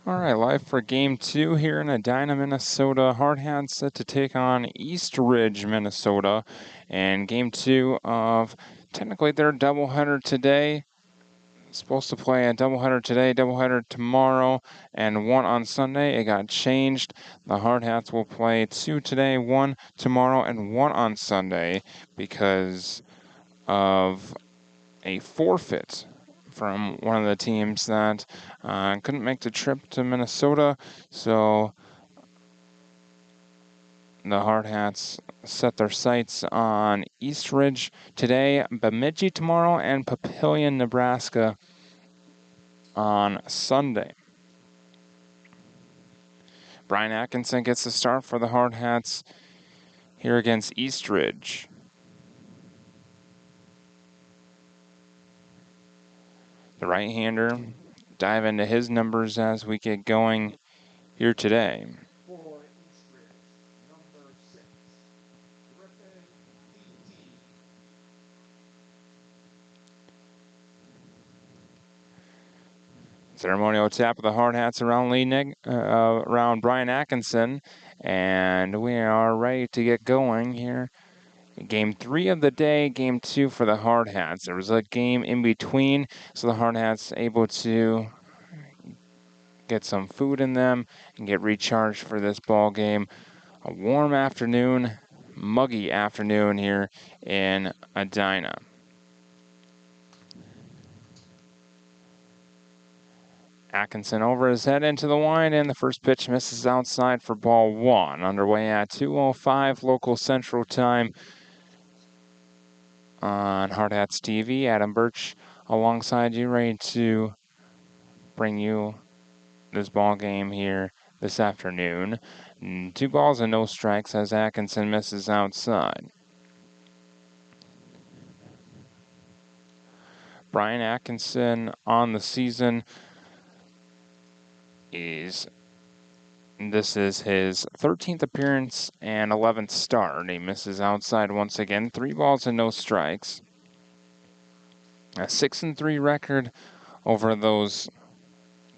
All right, live for Game 2 here in Edina, Minnesota. Hardhats set to take on East Ridge, Minnesota. And Game 2 of technically their doubleheader today. Supposed to play a doubleheader today, doubleheader tomorrow, and one on Sunday. It got changed. The Hardhats will play 2 today, 1 tomorrow, and 1 on Sunday because of a forfeit from one of the teams that couldn't make the trip to Minnesota. So the Hardhats set their sights on East Ridge today, Bemidji tomorrow, and Papillion, Nebraska on Sunday. Brian Atkinson gets the start for the Hardhats here against East Ridge. The right-hander dive into his numbers as we get going here today. Ceremonial tap of the Hardhats around Brian Atkinson, and we are ready to get going here. Game 3 of the day, Game 2 for the Hardhats. There was a game in between, so the Hardhats able to get some food in them and get recharged for this ball game. A warm afternoon, muggy afternoon here in Edina. Atkinson over his head into the line, and the first pitch misses outside for ball 1. Underway at 2:05 local Central Time on Hardhats TV. Adam Birch alongside you, ready to bring you this ball game here this afternoon. 2 balls and no strikes as Atkinson misses outside. Brian Atkinson on the season this is his 13th appearance and 11th start. He misses outside once again. 3 balls and no strikes. A 6-3 record over those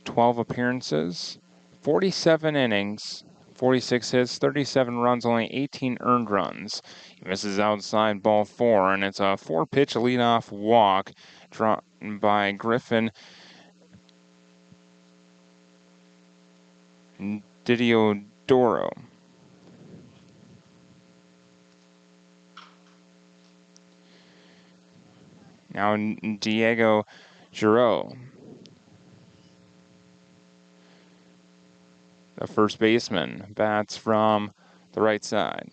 12 appearances. 47 innings, 46 hits, 37 runs, only 18 earned runs. He misses outside ball 4, and it's a 4-pitch leadoff walk drawn by Griffin Didiodoro. Now Diego Giroux, the first baseman, bats from the right side.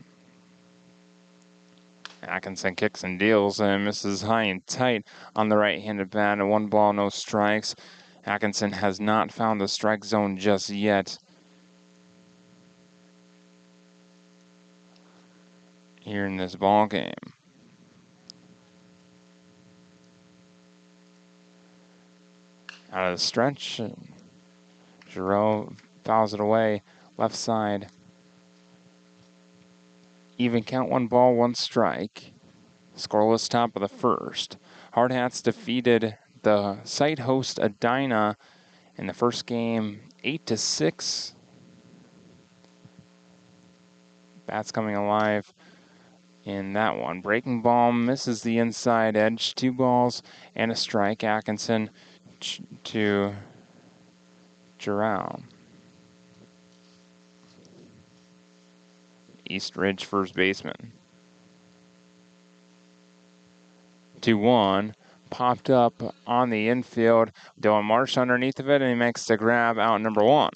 Atkinson kicks and deals and misses high and tight on the right-handed bat. 1 ball, no strikes. Atkinson has not found the strike zone just yet here in this ball game. Out of the stretch, Giroux fouls it away, left side. Even count, 1 ball, 1 strike. Scoreless top of the first. Hardhats defeated the site host Edina in the first game 8-6. Bats coming alive in that one. Breaking ball misses the inside edge. 2 balls and a strike. Atkinson to Giroux. East Ridge first baseman. 2-1. Popped up on the infield. Dylan Marsh underneath of it, and he makes the grab out number 1.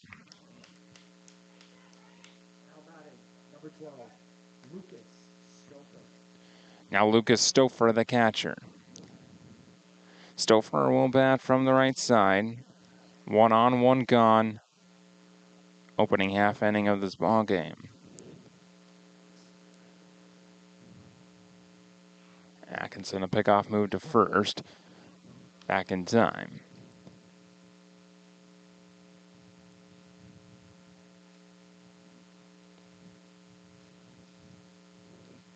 Now Lucas Stouffer, the catcher. Stouffer will bat from the right side. 1 on, 1 gone. Opening half inning of this ball game. Atkinson a pickoff move to first. Back in time.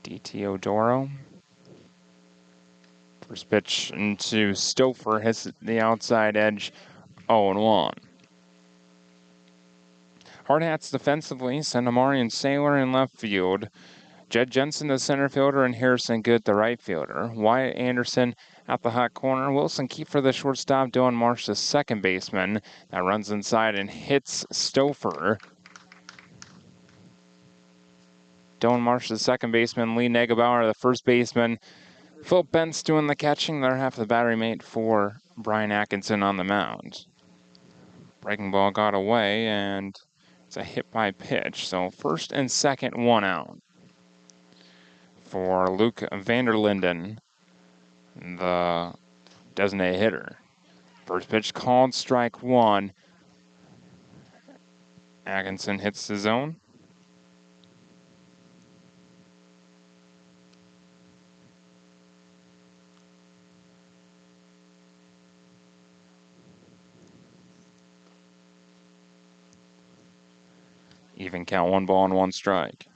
Didiodoro. First pitch into Stouffer, hits the outside edge, 0-1. Hardhats defensively send Amari and Sailor in left field. Jed Jensen, the center fielder, and Harrison Good, the right fielder. Wyatt Anderson at the hot corner. Wilson Kiefer, the shortstop. Dylan Marsh, the second baseman. That runs inside and hits Stouffer. Dylan Marsh, the second baseman. Lee Negebauer, the first baseman. Phil Bentz doing the catching. They're half the battery mate for Brian Atkinson on the mound. Breaking ball got away, and it's a hit by pitch. So first and second, 1 out for Luke Vanderlinden, the designated hitter. First pitch called, strike 1. Atkinson hits the zone. Even count, 1 ball and 1 strike.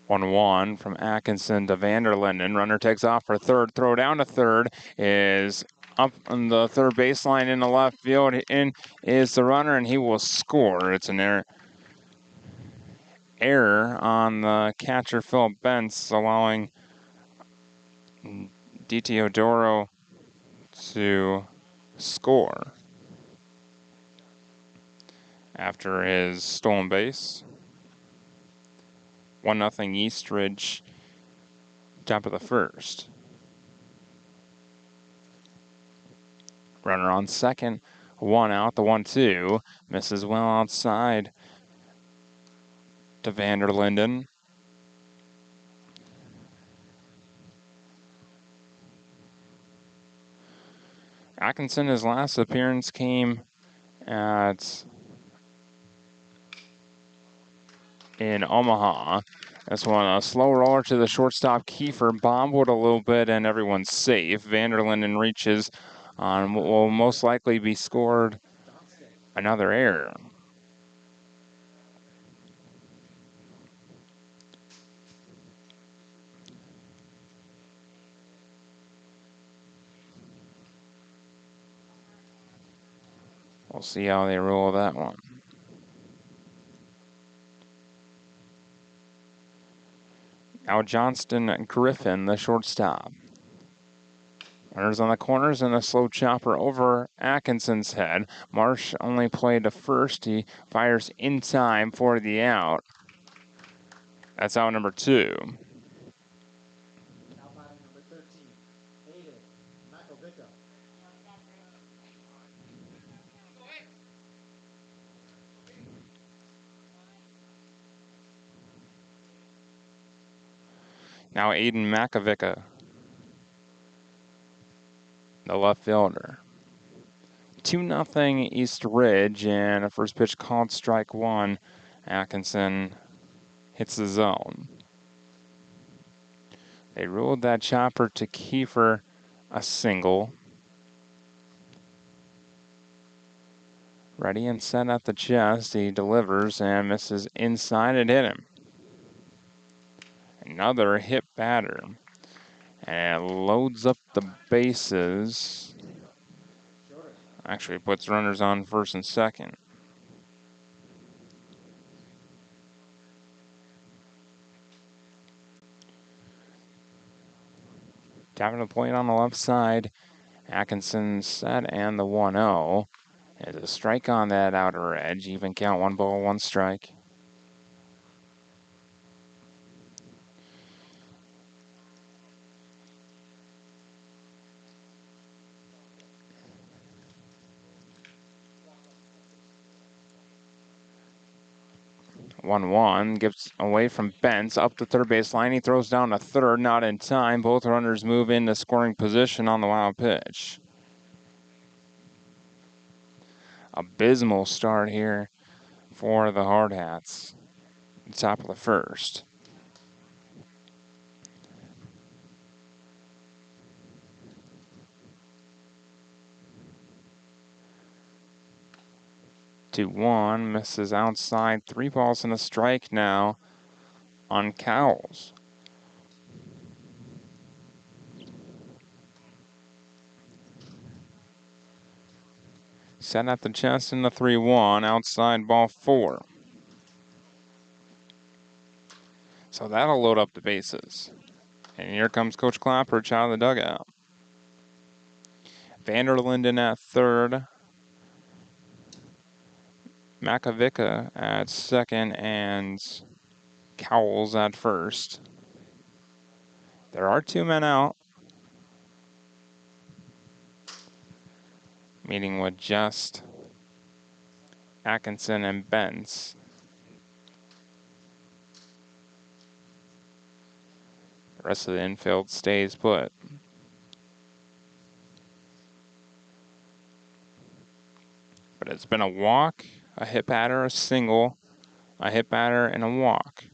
One from Atkinson to Vanderlinden. Runner takes off for third. Throw down to third is up on the third baseline in the left field. In is the runner, and he will score. It's an error on the catcher, Phil Bentz, allowing D. Teodoro to score after his stolen base. 1-0 Eastridge, top of the first. Runner on second, 1 out, the 1-2. Misses well outside to Vanderlinden. Atkinson, his last appearance came in Omaha. This one, a slow roller to the shortstop, Kiefer, bobbled a little bit, and everyone's safe. Vanderlinden reaches on what will most likely be scored, another error. We'll see how they rule that one. Now Johnston Griffin, the shortstop. Runners on the corners and a slow chopper over Atkinson's head. Marsh only played to first. He fires in time for the out. That's out number 2. Now Aiden Makovica, the left fielder. 2-0 East Ridge, and a first pitch called, strike 1. Atkinson hits the zone. They ruled that chopper to Kiefer a single. Ready and set at the chest. He delivers and misses inside. It hit him. Another hit batter. And it loads up the bases. Actually puts runners on first and second. Tapping the plate on the left side. Atkinson set, and the 1-0. There's a strike on that outer edge. Even count, 1 ball, 1 strike. One gets away from Bentz up the third base line. He throws down to third, not in time. Both runners move into scoring position on the wild pitch. Abysmal start here for the Hardhats. Top of the first. Two one, misses outside. 3 balls and a strike now on Cowles. Set at the chest in the 3-1, outside ball 4. So that'll load up the bases. And here comes Coach Clapperich out of the dugout. Vanderlinden at third. Makovica at second, and Cowles at first. There are 2 men out. Meeting with just Atkinson and Benz. The rest of the infield stays put. But it's been a walk, a hit batter, a single, a hit batter, and a walk.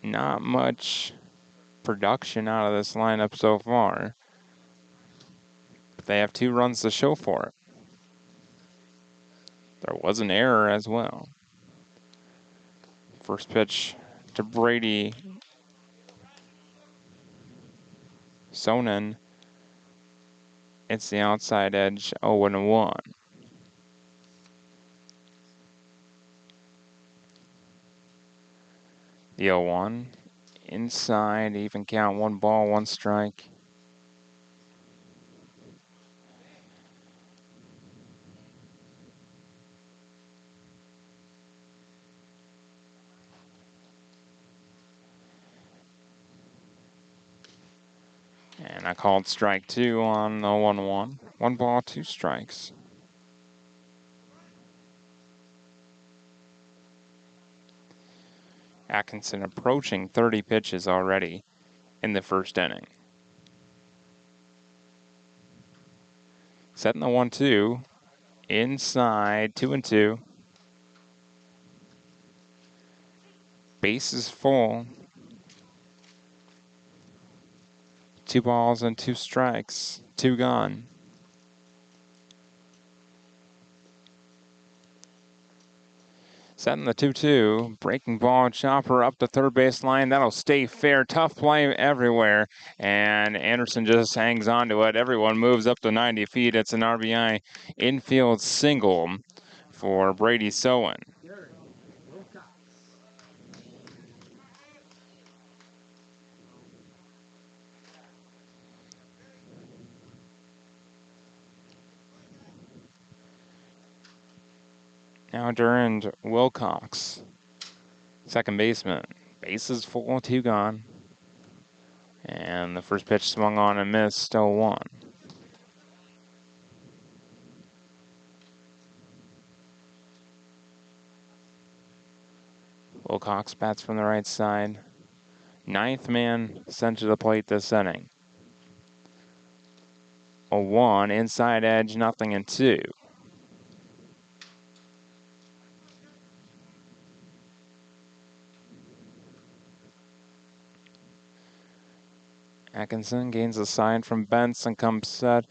Not much production out of this lineup so far. But they have 2 runs to show for it. There was an error as well. First pitch to Brady. Sonnen. It's the outside edge, 0-1. The 0-1. Inside, even count, 1 ball, 1 strike. And I called strike 2 on the 1-1. 1 ball, 2 strikes. Atkinson approaching 30 pitches already in the first inning. Setting the 1-2. Inside, 2-2. Base is full. 2 balls and 2 strikes. 2 gone. Setting the 2-2, breaking ball, chopper up the third base line. That'll stay fair. Tough play everywhere. And Anderson just hangs on to it. Everyone moves up to 90 feet. It's an RBI infield single for Brady Sowen. Now Durand Wilcox, second baseman. Bases full, 2 gone. And the first pitch swung on and missed, 0-1. Wilcox bats from the right side. 9th man sent to the plate this inning. 0-1, inside edge, 0-2. Atkinson gains a sign from Benson, comes set.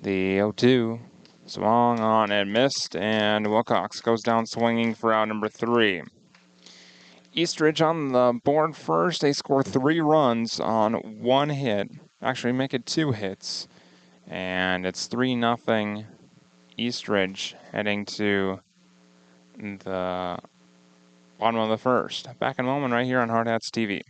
The 0-2 swung on and missed, and Wilcox goes down swinging for out number 3. Eastridge on the board first. They score 3 runs on 1 hit. Actually, make it 2 hits. And it's 3-0 Eastridge heading to the bottom of the first. Back in a moment right here on Hardhats TV.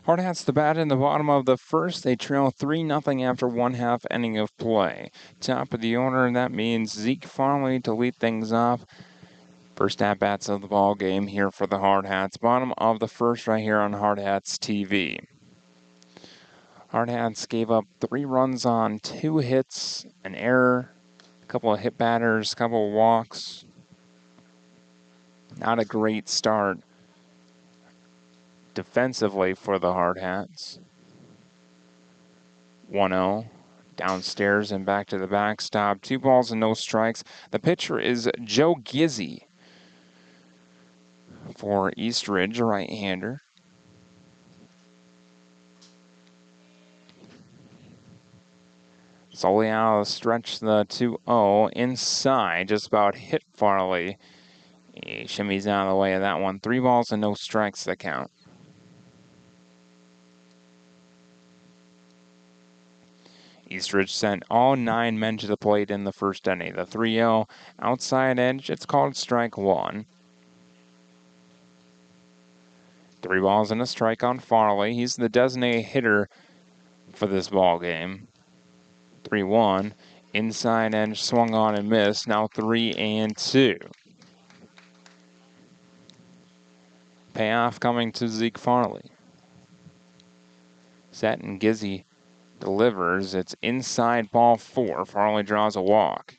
Hardhats the bat in the bottom of the first. They trail 3-0 after 1/2 inning of play. Top of the order, and that means Zeke Farley to lead things off. First at-bats of the ball game here for the Hardhats. Bottom of the first right here on Hardhats TV. Hardhats gave up 3 runs on 2 hits, an error, a couple of hit batters, a couple of walks. Not a great start defensively for the Hardhats. 1-0. Downstairs and back to the backstop. 2 balls and no strikes. The pitcher is Joe Gizzy for East Ridge, a right-hander. Solely out of the stretch, the 2-0 inside, just about hit Farley. He shimmies out of the way of that one. 3 balls and no strikes the count. Eastridge sent all 9 men to the plate in the first inning. The 3-0 outside edge, it's called strike 1. 3 balls and a strike on Farley. He's the designated hitter for this ball game. 3-1. Inside edge swung on and missed. Now 3-2. Payoff coming to Zeke Farley. Set and Gizzy delivers. It's inside ball 4. Farley draws a walk.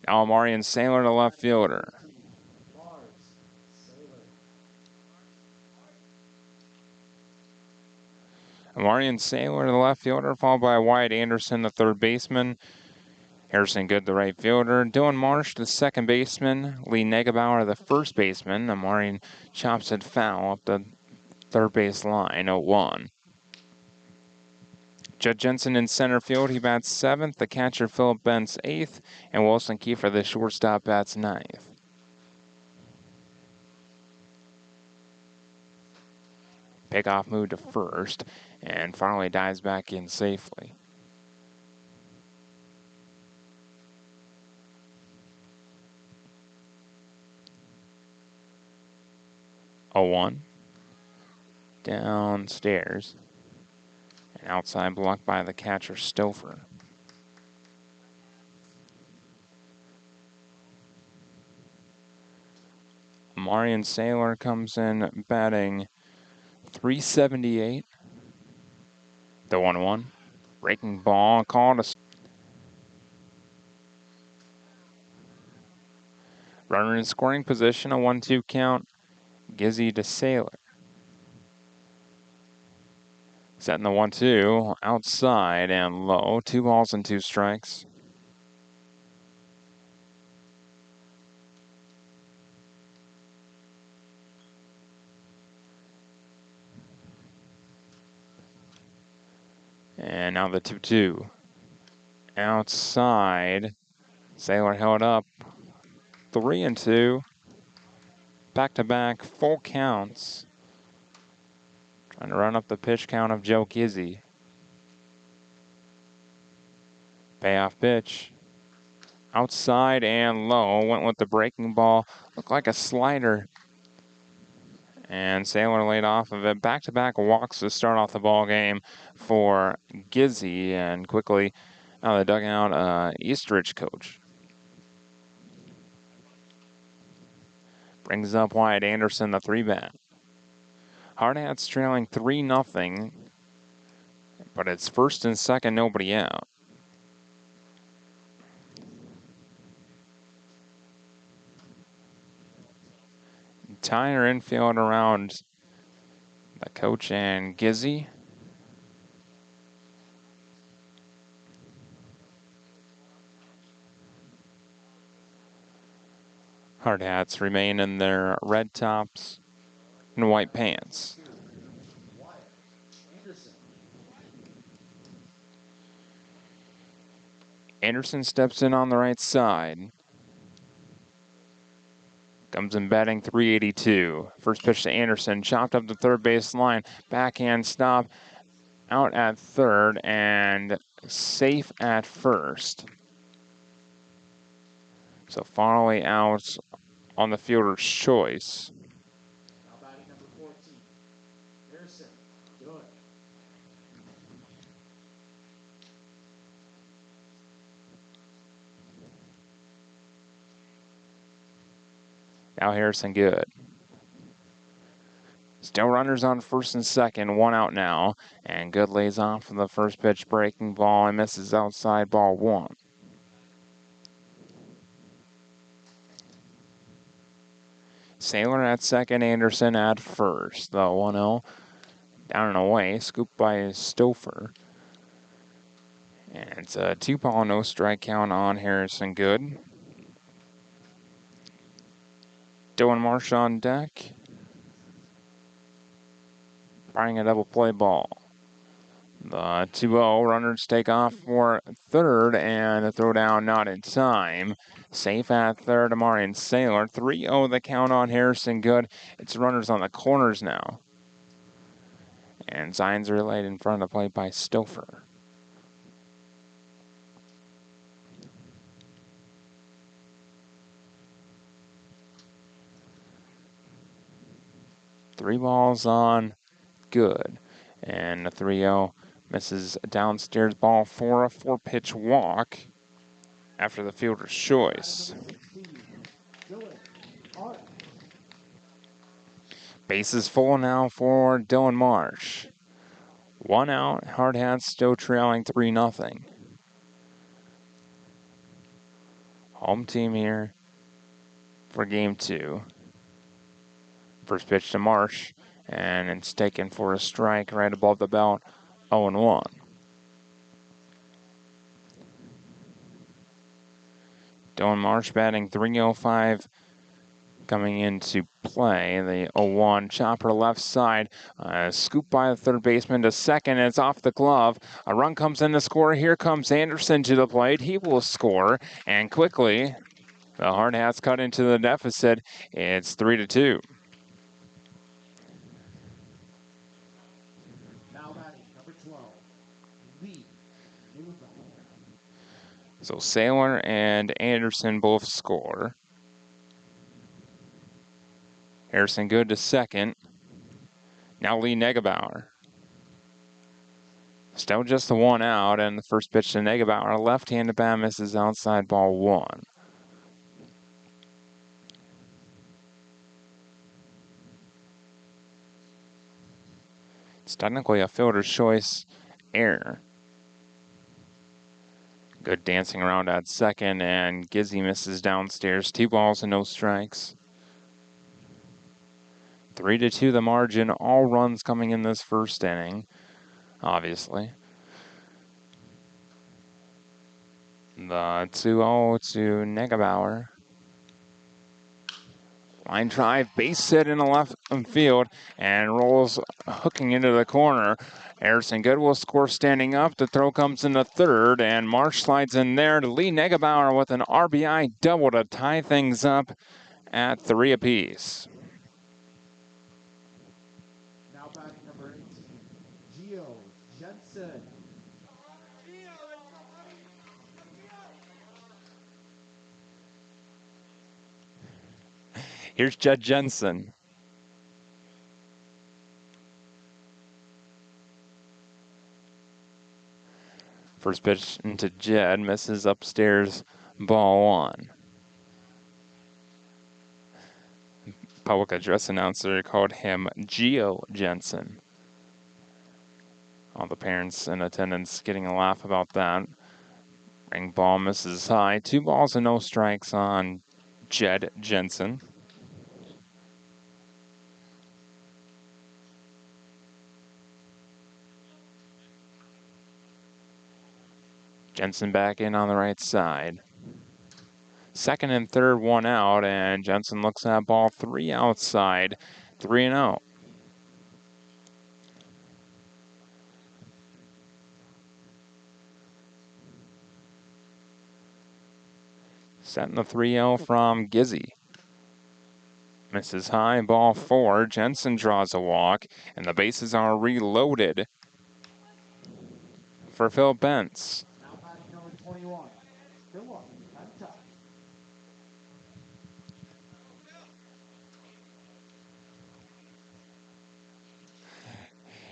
Now Marion Saylor, the left fielder. Marion Saylor, the left fielder, followed by Wyatt Anderson, the third baseman. Harrison Good, the right fielder. Dylan Marsh, the second baseman. Lee Negebauer, the first baseman. Marion chops it foul up the third base line, 0-1. Judd Jensen in center field, he bats 7th. The catcher, Philip Bentz, 8th. And Wilson Kiefer, the shortstop, bats 9th. Pickoff move to first, and Farley dives back in safely. A 1. Downstairs. And outside blocked by the catcher, Stouffer. Marion Saylor comes in batting .378. The 1-1. Breaking ball called a runner in scoring position, a 1-2 count. Gizzy to Saylor. Setting the 1-2 outside and low. 2 balls and 2 strikes. And now the 2-2. Outside. Saylor held up. 3-2. Back-to-back full counts. Trying to run up the pitch count of Joe Gizzy. Payoff pitch. Outside and low. Went with the breaking ball. Looked like a slider. And Saylor laid off of it. Back-to-back walks to start off the ball game for Gizzy. And quickly out of the dugout, Eastridge coach. Brings up Wyatt Anderson, the 3-bat. Hardhats trailing 3-0. But it's first and second, nobody out. Entire infield around the coach and Gizzy. Hardhats remain in their red tops and white pants. Anderson steps in on the right side. Comes in batting .382. First pitch to Anderson, chopped up the third base line. Backhand stop, out at third, and safe at first. So Farley out on the fielder's choice. Now Harrison Good. Still runners on first and second, 1 out now. And Good lays off for the first pitch, breaking ball and misses outside, ball 1. Sailor at second, Anderson at first. The 1-0 down and away, scooped by Stouffer. And it's a 2-ball, no strike count on Harrison Good. Dylan Marsh on deck. Firing a double play ball. The 2-0, runners take off for third, and the throw down not in time. Safe at third, Amarian Sailor. 3-0 the count on Harrison Good. It's runners on the corners now. And signs are laid in front of the plate by Stouffer. Three balls on Good. And the 3-0 misses downstairs, ball 4, a 4-pitch walk after the fielder's choice. Bases full now for Dylan Marsh. 1 out, Hardhats still trailing 3-0. Home team here for game 2. First pitch to Marsh, and it's taken for a strike right above the belt, 0-1. Dylan Marsh batting .305 coming into play. The 0-1 chopper left side, scoop by the third baseman to second, and it's off the glove. A run comes in to score. Here comes Anderson to the plate. He will score, and quickly the Hardhats cut into the deficit. It's 3-2. So Sailor and Anderson both score. Harrison Good to second. Now Lee Negebauer. Still just the 1 out, and the first pitch to Negebauer. Left-handed bat misses outside, ball 1. It's technically a fielder's choice error. Good dancing around at second, and Gizzy misses downstairs. 2 balls and no strikes. 3-2 the margin. All runs coming in this first inning, obviously. The 2-0 to Negebauer. Line drive, base hit in the left field, and rolls hooking into the corner. Harrison Good will score standing up. The throw comes in the third, and Marsh slides in there to Lee Negebauer with an RBI double to tie things up at 3 apiece. Now batting number 18, Gio Jensen. Here's Jed Jensen. First pitch into Jed, misses upstairs, ball 1. Public address announcer called him Gio Jensen. All the parents in attendance getting a laugh about that. Ring ball misses high. 2 balls and no strikes on Jed Jensen. Jensen back in on the right side. Second and third, 1 out, and Jensen looks at ball 3 outside, 3-0. Setting the 3-0 from Gizzy. Misses high, ball 4. Jensen draws a walk, and the bases are reloaded for Phil Bentz. Now batting number 21, Philip Benta.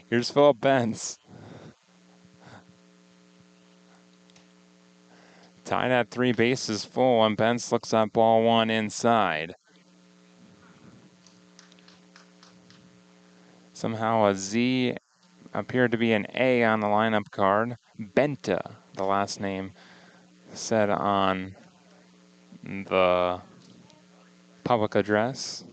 Here's Phil Bentz. Tied at 3 bases full, and Bentz looks at ball 1 inside. Somehow a Z appeared to be an A on the lineup card. Benta, the last name said on the public address.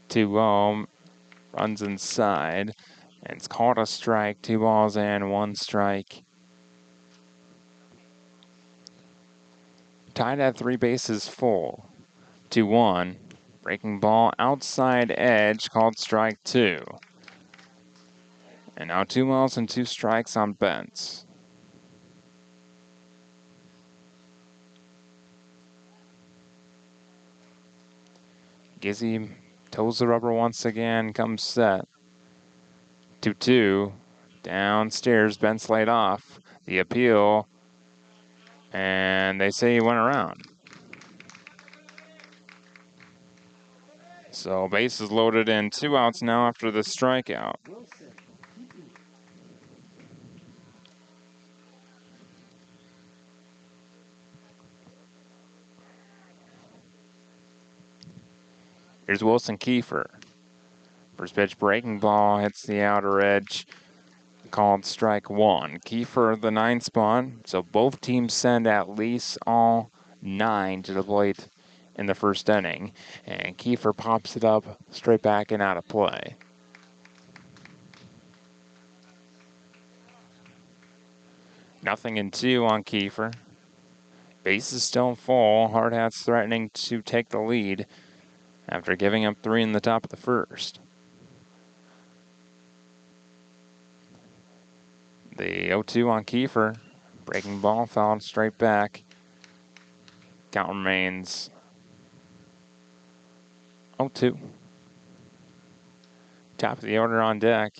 Two runs inside, and it's called a strike. 2 balls and 1 strike. Tied at 3 bases full. 2-1. Breaking ball outside edge, called strike 2. And now 2 balls and 2 strikes on Bents. Gizzy toes the rubber once again, comes set. 2-2. Downstairs, Bents laid off. The appeal, and they say he went around. So bases loaded and 2 outs now after the strikeout. Here's Wilson Kiefer. First pitch breaking ball hits the outer edge, called strike 1. Kiefer the 9th spot, so both teams send at least all 9 to the plate in the first inning, and Kiefer pops it up straight back and out of play. Nothing in 2 on Kiefer. Base is still full. Hardhats threatening to take the lead after giving up 3 in the top of the first. The 0-2 on Kiefer. Breaking ball fouled straight back. Count remains 0-2. Top of the order on deck.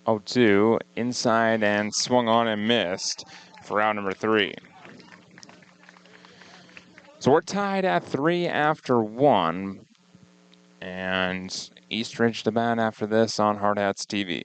Oh, 2 inside and swung on and missed for out number 3. So we're tied at 3 after 1. And Eastridge to bat after this on Hardhats TV.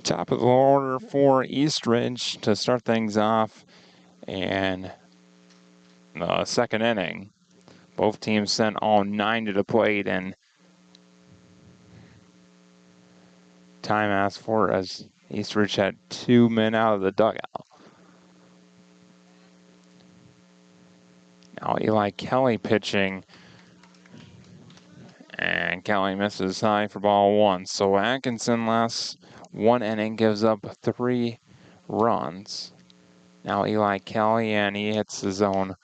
Top of the order for Eastridge to start things off. And the second inning, both teams sent all 9 to the plate, and time asked for as Eastridge had 2 men out of the dugout. Now Eli Kelly pitching, and Kelly misses high for ball 1. So Atkinson last 1 inning gives up 3 runs. Now Eli Kelly, and he hits the zone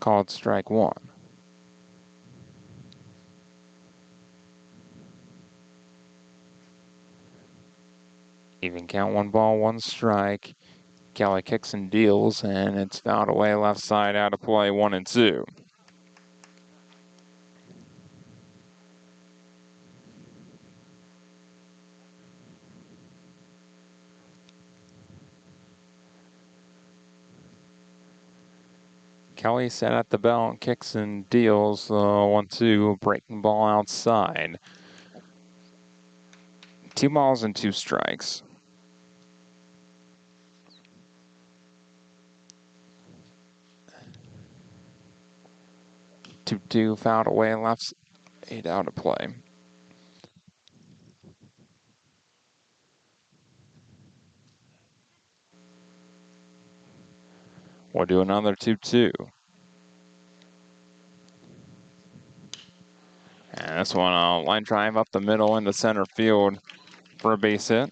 called strike one. Even count, 1 ball, 1 strike. Kelly kicks and deals, and it's fouled away left side, out of play, 1-2. Kelly set at the belt, kicks and deals, 1-2, breaking ball outside. 2 balls and 2 strikes. 2-2, fouled away, left 8 out of play. We'll do another 2-2. And this one, a line drive up the middle into center field for a base hit.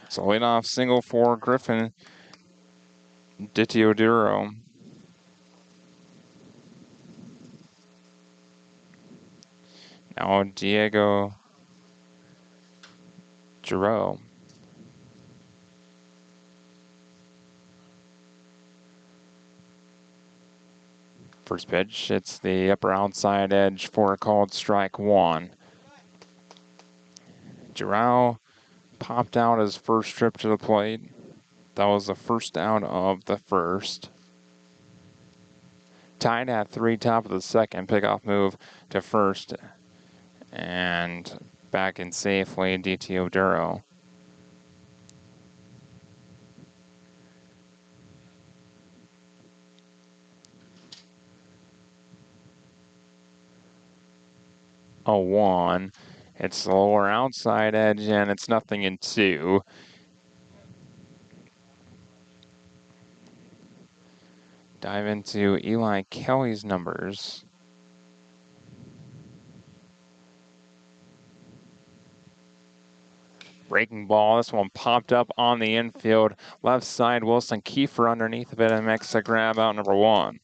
So leadoff single for Griffin Ditioduro. Now Diego Giroux. First pitch, it's the upper outside edge for a called strike one. Giroux popped out his first trip to the plate. That was the first out of the first. Tied at 3, top of the second. Pickoff move to first. And back in safely, Ditioduro. A 1. It's the lower outside edge, and it's 0-2. Dive into Eli Kelly's numbers. Breaking ball, this one popped up on the infield. Left side, Wilson Gopher underneath of it and makes a grab out number 1.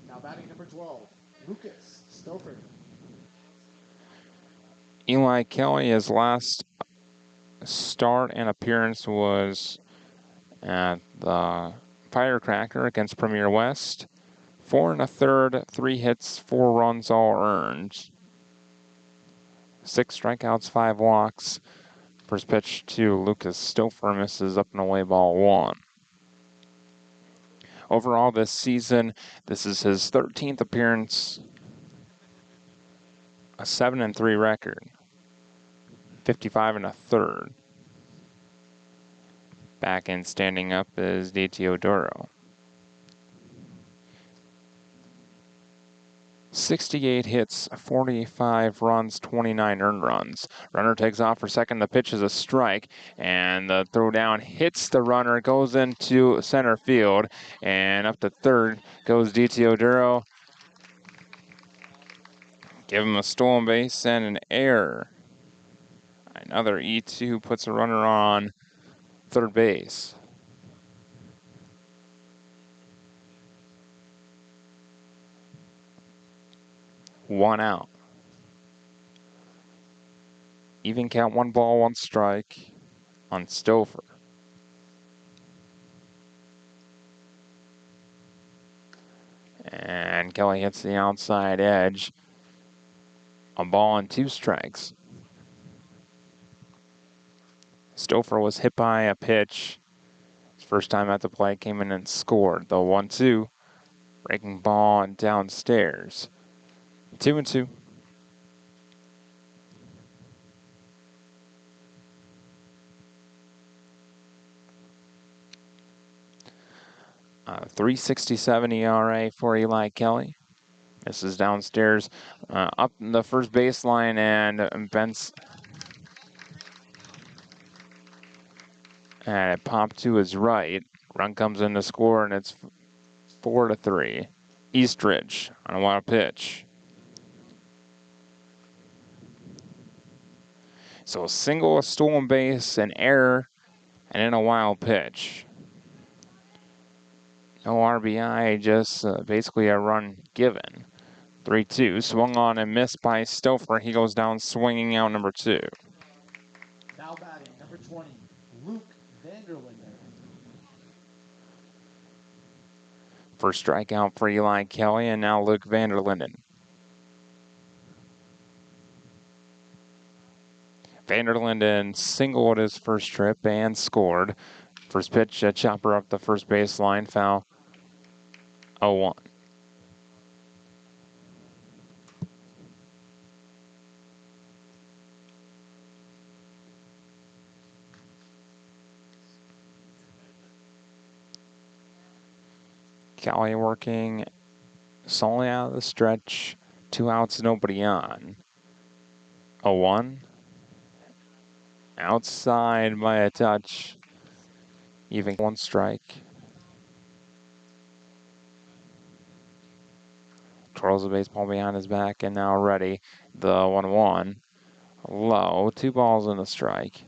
Now batting number 12, Lucas Stouffer. Eli Kelly, his last start and appearance was at the Firecracker against Premier West. 4 1/3, 3 hits, 4 runs all earned. 6 strikeouts, 5 walks. First pitch to Lucas Stouffer misses up and away, ball 1. Overall this season, this is his 13th appearance, a 7-3 record, 55 1/3. Back in standing up is Ditioduro. 68 hits, 45 runs, 29 earned runs. Runner takes off for second. The pitch is a strike, and the throw down hits the runner, goes into center field, and up to third goes Ditioduro. Give him a stolen base and an error. Another E2 puts a runner on third base. One out. Even count, 1 ball, 1 strike on Stouffer. And Kelly hits the outside edge. A ball and 2 strikes. Stouffer was hit by a pitch. His first time at the plate, came in and scored. The 1-2, breaking ball and downstairs. 2-2. .367 ERA for Eli Kelly. This is downstairs, up the first baseline, and Benz. And it popped to his right. Run comes in to score, and it's 4-3. Eastridge on a wild pitch. So a single, a stolen base, an error, and then a wild pitch. No RBI, just basically a run given. 3-2, swung on and missed by Stouffer. He goes down swinging out number 2. Now batting, number 20, Luke Vanderlinden. First strikeout for Eli Kelly, and now Luke Vanderlinden. Vanderlinden singled his first trip and scored. First pitch, a chopper up the first baseline, foul. 0-1. Kelly working solely out of the stretch. 2 outs, nobody on. 0-1. Outside by a touch. Even 1 strike. Twirls the baseball behind his back and now ready. The 1-1. Low. 2 balls and a strike.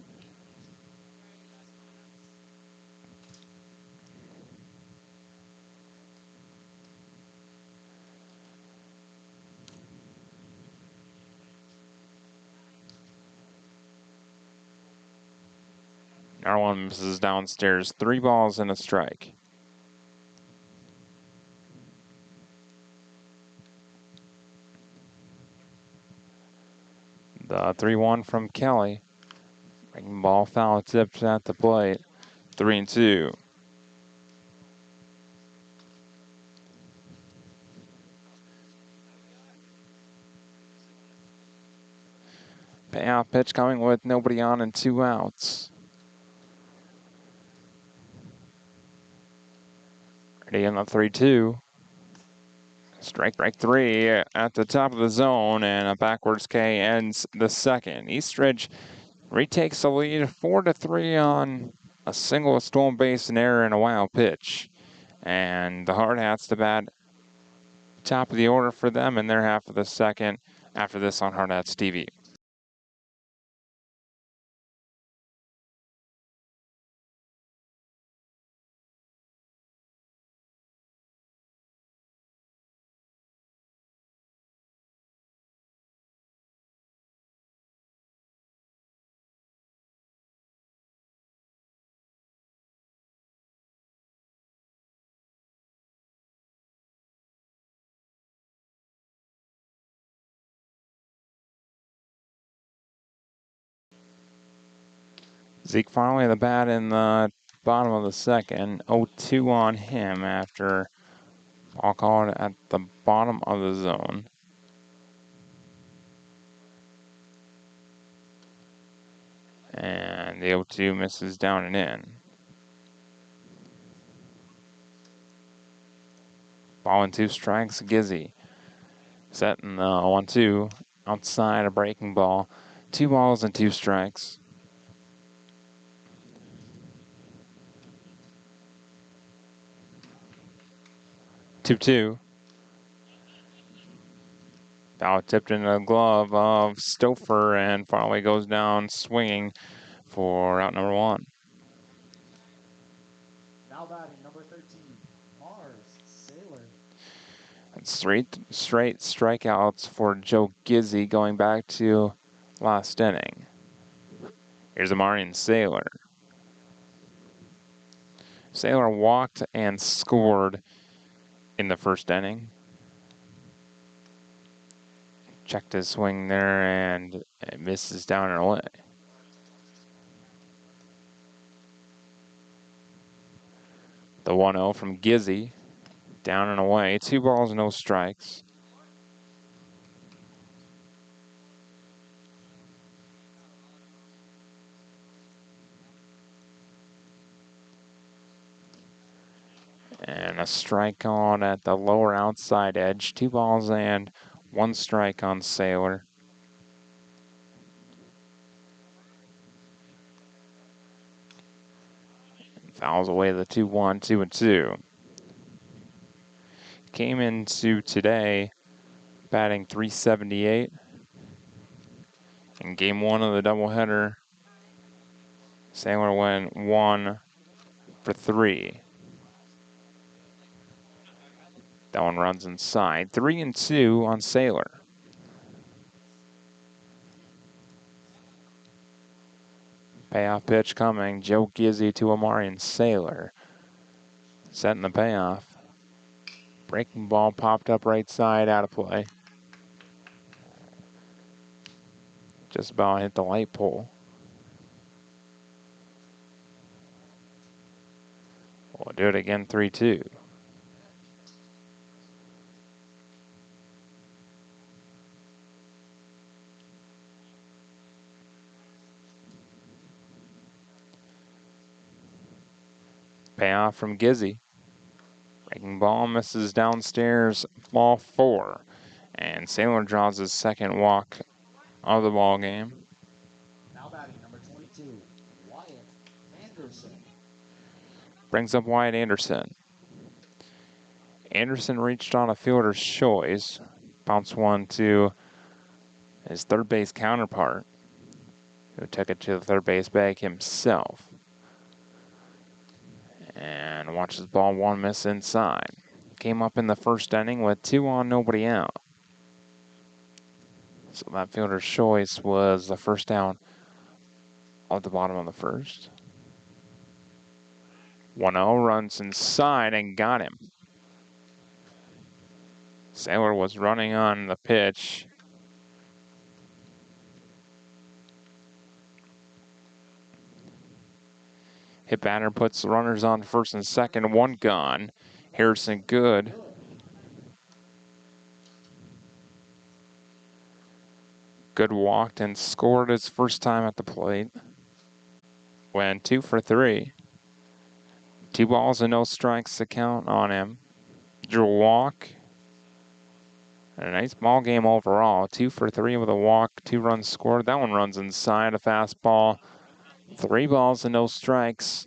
Number 1 misses downstairs. 3 balls and a strike. The 3-1 from Kelly. Breaking ball foul tipped at the plate. 3-2. Payoff pitch coming with nobody on and 2 outs. Ready in the 3-2. Strike 3 at the top of the zone, and a backwards K ends the second. Eastridge retakes the lead 4-3 on a single, a stolen base, an error, and a wild pitch. And the Hardhats to bat top of the order for them in their half of the second after this on Hardhats TV. Zeke finally the bat in the bottom of the second. 0-2 on him after ball called at the bottom of the zone. And the 0-2 misses down and in. Ball and 2 strikes, Gizzy. Setting the 1-2 outside a breaking ball. 2 balls and 2 strikes. 2-2. Foul tipped into the glove of Stouffer, and finally goes down swinging for out number 1. Now batting, number 13, Mars Sailor. That's 3 straight strikeouts for Joe Gizzy going back to last inning. Here's a Marion Sailor. Sailor walked and scored in the first inning. Checked his swing there and it misses down and away. The 1-0 from Gizzy, down and away. 2 balls, no strikes. And a strike on at the lower outside edge. 2 balls and 1 strike on Sailor. Fouls away the 2-1, 2-2. Came into today batting .378. In game 1 of the doubleheader, Sailor went 1 for 3. That one runs inside. 3-2 on Sailor. Payoff pitch coming. Joe Gizzy to Amari and Sailor. Setting the payoff. Breaking ball popped up right side, out of play. Just about hit the light pole. We'll do it again, 3-2. Payoff from Gizzy. Breaking ball misses downstairs, ball 4. And Sailor draws his second walk of the ball game. Now batting number 22, Wyatt Anderson. Brings up Wyatt Anderson. Anderson reached on a fielder's choice. Bounce one to his third base counterpart, who took it to the third base bag himself. And watches ball 1 miss inside. Came up in the first inning with 2 on, nobody out. So that fielder's choice was the first down at the bottom of the first. 1-0, runs inside and got him. Sailor was running on the pitch. Hit batter puts the runners on first and second, 1 gone. Harrison Good. Good walked and scored his first time at the plate. Went 2 for 3. 2 balls and no strikes to count on him. Drew a walk. And a nice ball game overall. 2 for 3 with a walk, 2 runs scored. That one runs inside, a fastball. 3 balls and no strikes.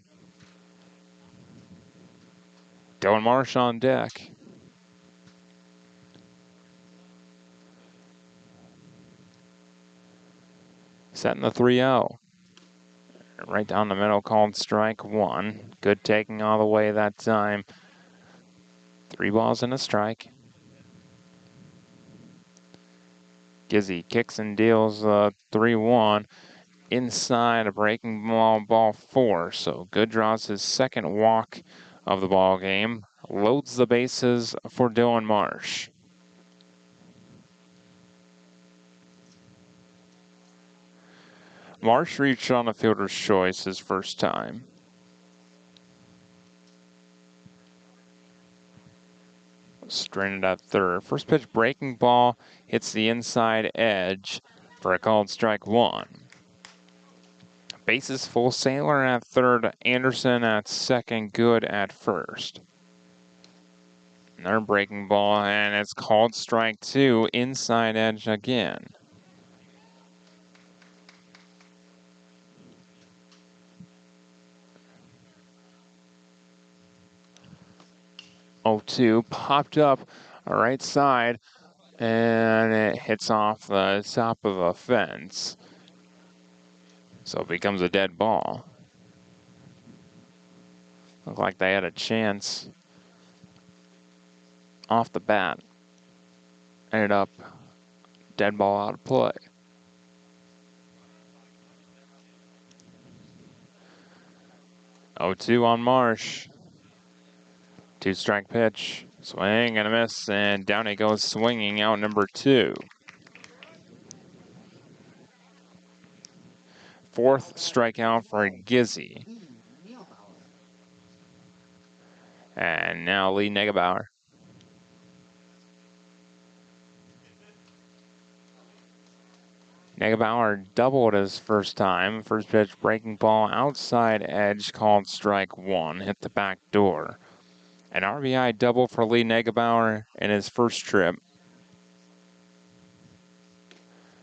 Dylan Marsh on deck. Setting the 3-0. Right down the middle, called strike 1. Good taking all the way that time. 3 balls and a strike. Gizzy kicks and deals 3-1. Inside, a breaking ball 4. So Good draws his second walk of the ball game. Loads the bases for Dylan Marsh. Marsh reached on a fielder's choice his first time. Strained at third. First pitch breaking ball hits the inside edge for a called strike 1. Bases full. Sailor at third, Anderson at second, Good at first. Another breaking ball, and it's called strike 2, inside edge again. Oh, 2 popped up right side, and it hits off the top of the fence. So it becomes a dead ball. Looked like they had a chance off the bat. Ended up dead ball out of play. 0-2 on Marsh. 2-strike pitch. Swing and a miss, and down he goes swinging, out number 2. 4th strikeout for Gizzy. And now Lee Negebauer. Negebauer doubled his first time. First pitch breaking ball outside edge, called strike 1. Hit the back door. An RBI double for Lee Negebauer in his first trip.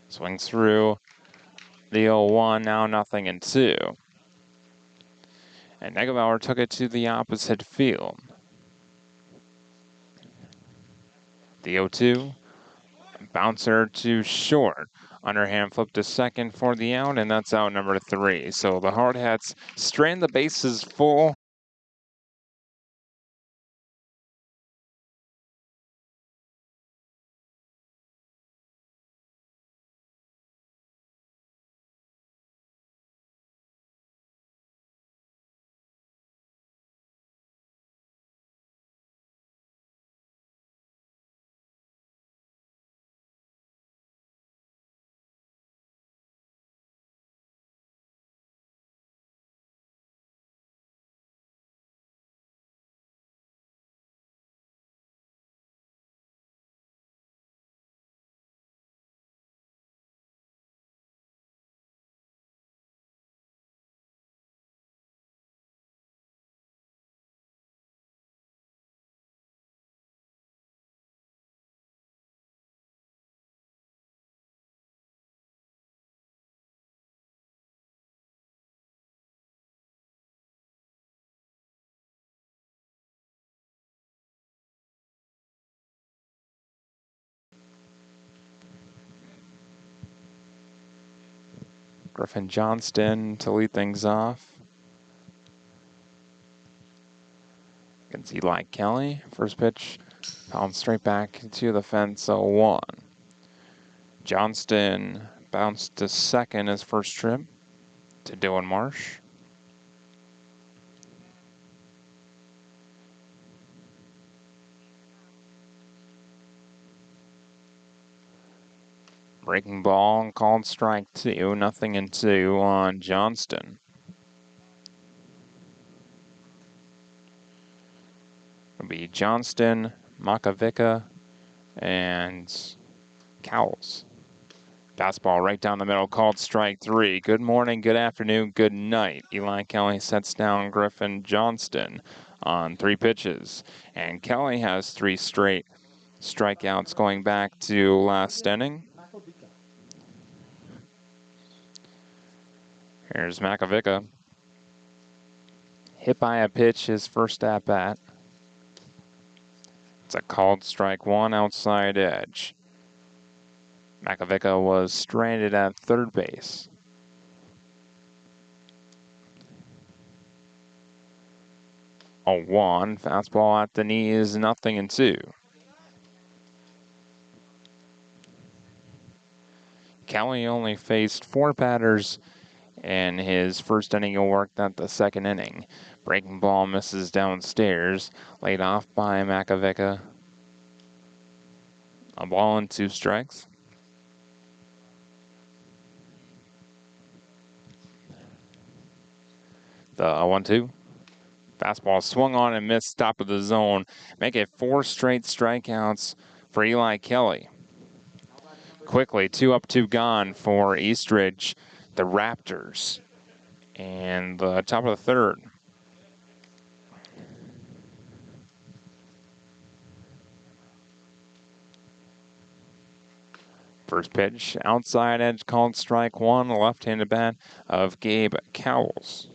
Swings through the 0-1, now 0-2. And Negebauer took it to the opposite field. The 0-2, bouncer to short. Underhand flip to second for the out, and that's out number 3. So the Hardhats strand the bases full. Griffin Johnston to lead things off. Against Eli Kelly. First pitch, fouled straight back to the fence, 0-1. Johnston bounced to second his first trip to Dylan Marsh. Breaking ball, called strike 2, 0-2 on Johnston. It'll be Johnston, Makavica, and Cowles. Fastball right down the middle, called strike 3. Good morning, good afternoon, good night. Eli Kelly sets down Griffin Johnston on 3 pitches. And Kelly has 3 straight strikeouts going back to last inning. Here's Makavica. Hit by a pitch his first at-bat. It's a called strike 1 outside edge. Makavica was stranded at third base. 0-1, fastball at the knees, 0-2. Kelly only faced 4 batters in his first inning of work at the second inning. Breaking ball misses downstairs, laid off by Makavica. A ball and 2 strikes. The 1-2. Fastball swung on and missed, top of the zone. Make it 4 straight strikeouts for Eli Kelly. Quickly, 2 up, 2 gone for Eastridge, the Raptors. And the top of the third. First pitch, outside edge, called strike 1, left-handed bat of Gabe Cowles.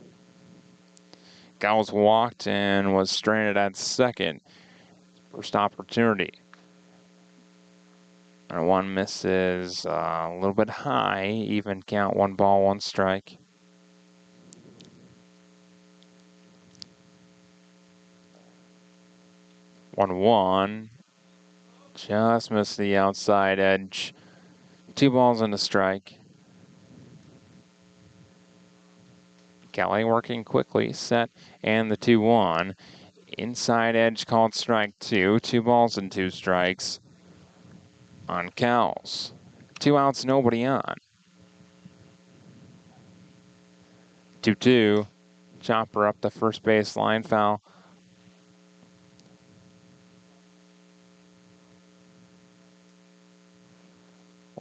Cowles walked and was stranded at second. First opportunity. And 1 misses a little bit high, even count, 1 ball, 1 strike. One, just missed the outside edge. 2 balls and a strike. Kelly working quickly, set, and the 2-1. Inside edge called strike 2, 2 balls and 2 strikes on Cowles. 2 outs, nobody on. 2-2, chopper up the first base line, foul.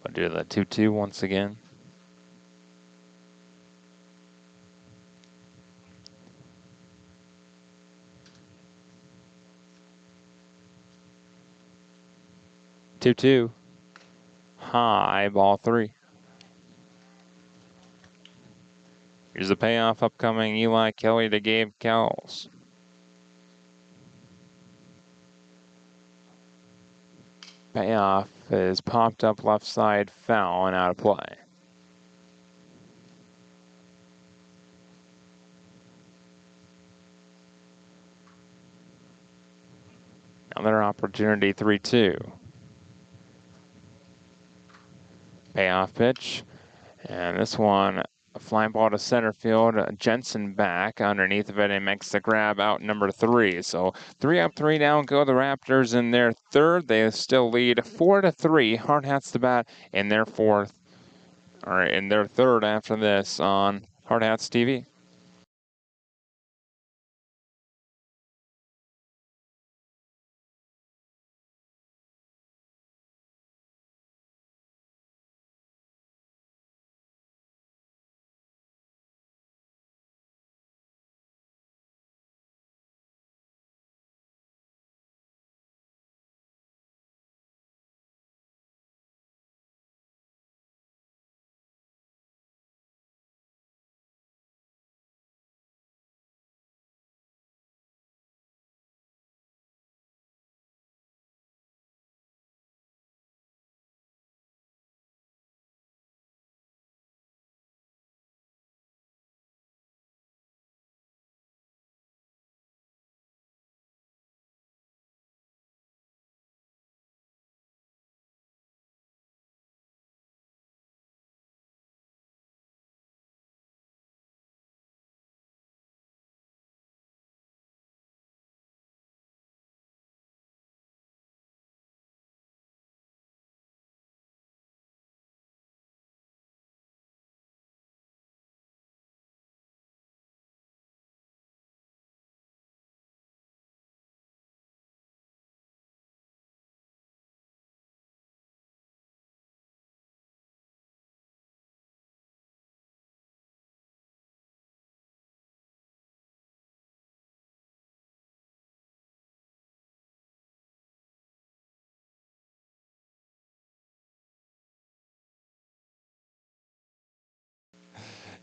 We'll do the 2-2 once again. Two, high, ball 3. Here's the payoff upcoming, Eli Kelly to Gabe Cowles. Payoff is popped up left side, foul, and out of play. Another opportunity, 3-2. Payoff pitch. And this one, a flying ball to center field. Jensen back underneath of it and makes the grab out number 3. So 3 up, 3 down go the Raptors in their third. They still lead 4-3. Hardhats to bat in their fourth, or in their third after this on Hardhats TV.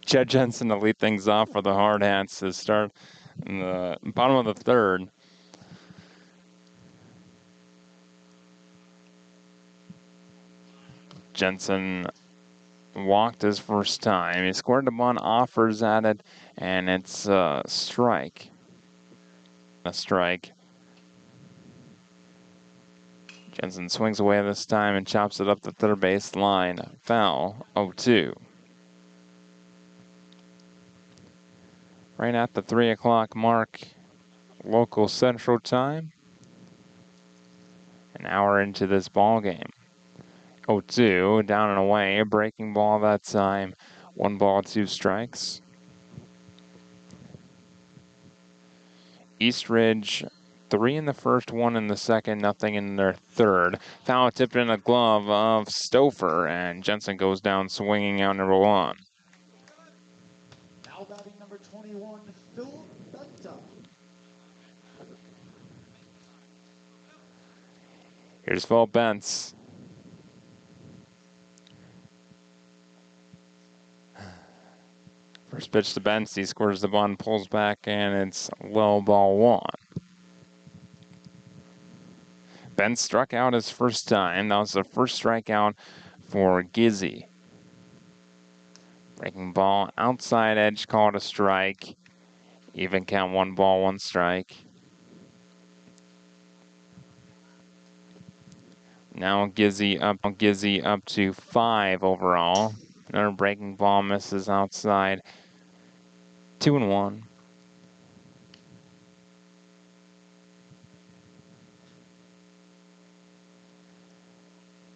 Jed Jensen to lead things off for the Hardhats to start in the bottom of the third. Jensen walked his first time. He scored the bunt, offers at it, and it's a strike. A strike. Jensen swings away this time and chops it up the third base line. Foul, 0-2. Right at the 3 o'clock mark, local Central Time. An hour into this ball game. 0-2, down and away, breaking ball that time. 1 ball, 2 strikes. East Ridge, 3 in the first, 1 in the second, nothing in their third. Foul tipped in a glove of Gopher, and Jensen goes down swinging out number 1. Now batting number 21, Phil Benta. Here's Phil Bentz. First pitch to Bentz, he scores the bunt, pulls back, and it's low, ball 1. Bentz struck out his first time. That was the first strikeout for Gizzy. Breaking ball, outside edge, called a strike. Even count, 1 ball, 1 strike. Now Gizzy up to 5 overall. Another breaking ball misses outside. 2-1.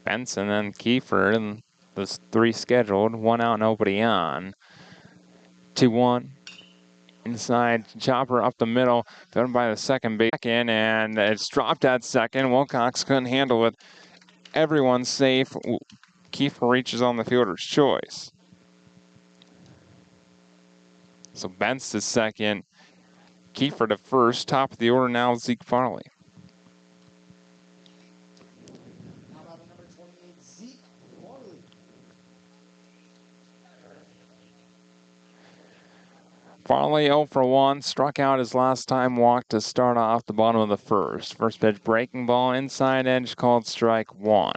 Benson and Kiefer, and those 3 scheduled. 1 out, nobody on. 2-1. Inside, chopper up the middle, thrown by the second base, and it's dropped at second. Wilcox couldn't handle it. Everyone's safe. Kiefer reaches on the fielder's choice. So Bentz to second, Kiefer to first. Top of the order now, Zeke Farley. Now batting number 28, Zeke Farley. Farley 0 for 1, struck out his last time walk to start off the bottom of the first. First pitch breaking ball, inside edge, called strike 1.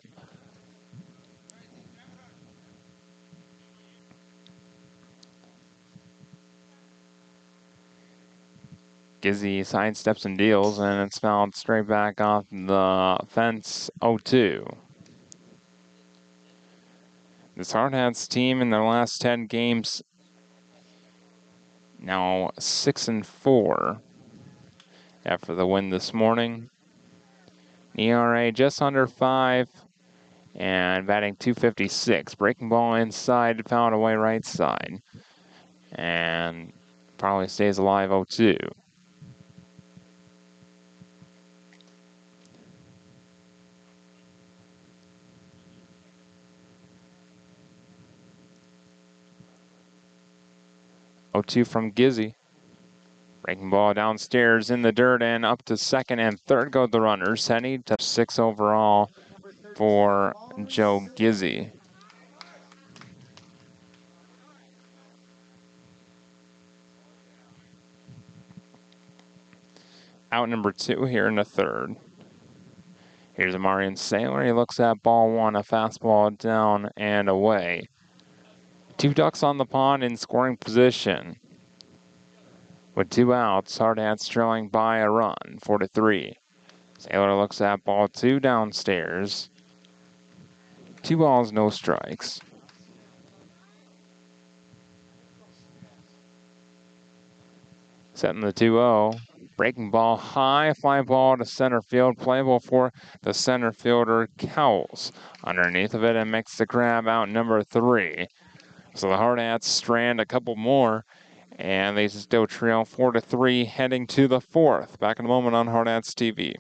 Gizzy sidesteps and deals, and it's fouled straight back off the fence, 0-2. This Hardhats team in their last 10 games now 6-4 after the win this morning. ERA just under 5 and batting .256. Breaking ball inside, fouled away right side. And probably stays alive, 0-2. From Gizzy. Breaking ball downstairs in the dirt and up to second and third go the runners. Henny to 6 overall for Joe Gizzy. Out number 2 here in the third. Here's a Marion Saylor. He looks at ball 1, a fastball down and away. 2 ducks on the pond in scoring position. With 2 outs, Hardhats trailing by a run, 4-3. Saylor looks at ball 2 downstairs. 2 balls, no strikes. Setting the 2-0. Breaking ball high, fly ball to center field. Playable for the center fielder, Cowles. Underneath of it and makes the grab out number 3. So the Hardhats strand a couple more, and they still trail 4-3 heading to the 4th. Back in a moment on Hardhats TV.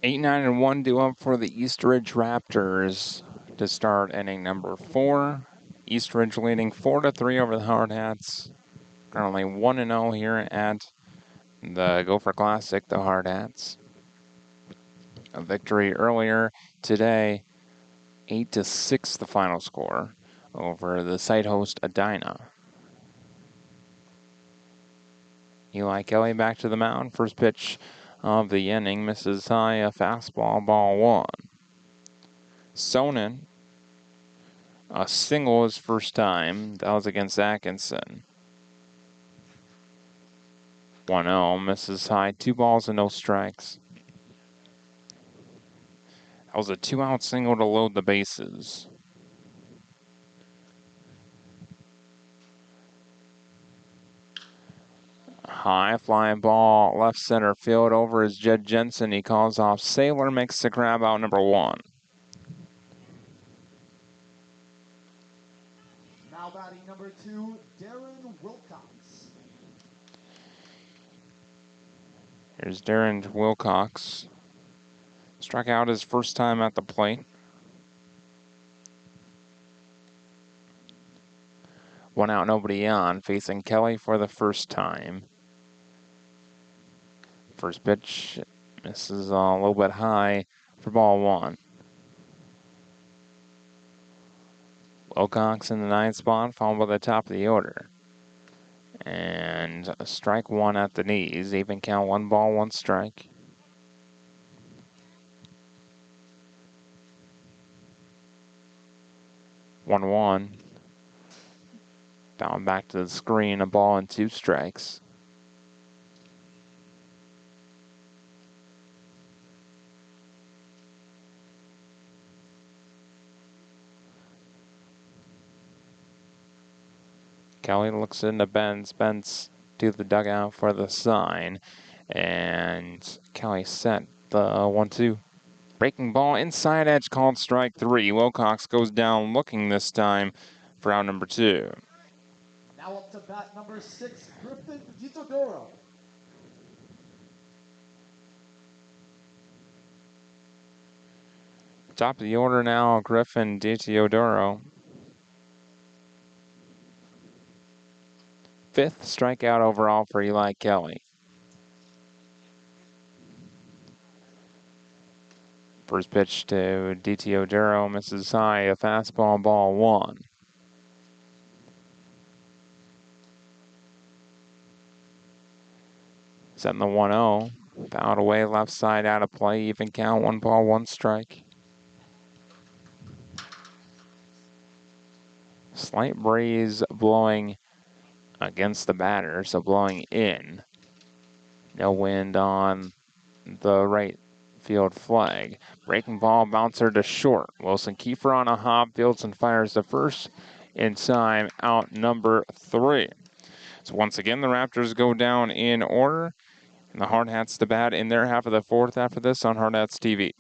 8, 9, and 1 due up for the East Ridge Raptors to start inning number 4. East Ridge leading 4-3 over the Hardhats. Currently 1-0 here at the Gopher Classic, the Hardhats. A victory earlier today, 8-6 the final score over the site host Edina. Eli Kelly back to the mound. First pitch of the inning misses high, a fastball, ball 1. Sonnen, a single his first time. That was against Atkinson. 1-0, misses high, 2 balls and no strikes. That was a 2-out single to load the bases. High fly ball, left center field over is Jed Jensen. He calls off Saylor, makes the grab out number 1. Now batting number 2, Darren Wilcox. Here's Darren Wilcox. Struck out his first time at the plate. 1 out, nobody on, facing Kelly for the first time. First pitch misses a little bit high for ball 1. Wilcox in the 9th spot, followed by the top of the order. And strike 1 at the knees. Even count, 1 ball, 1 strike. One one. Down back to the screen, a ball and 2 strikes. Kelly looks into Benz. Benz to the dugout for the sign. And Kelly set the 1-2. Breaking ball inside edge, called strike 3. Wilcox goes down looking this time for out number 2. Now up to bat number 6, Griffin DiTodoro. Top of the order now, Griffin DiTodoro. 5th strikeout overall for Eli Kelly. First pitch to DiTodoro, misses high, a fastball, ball 1. Setting the 1-0. Fouled away, left side, out of play, even count, 1 ball, 1 strike. Slight breeze blowing against the batter, so blowing in. No wind on the right field flag. Breaking ball, bouncer to short. Wilson Kiefer on a hop, fields and fires the first in time, out number 3. So once again, the Raptors go down in order, and the Hardhats to bat in their half of the 4th after this on Hardhats TV.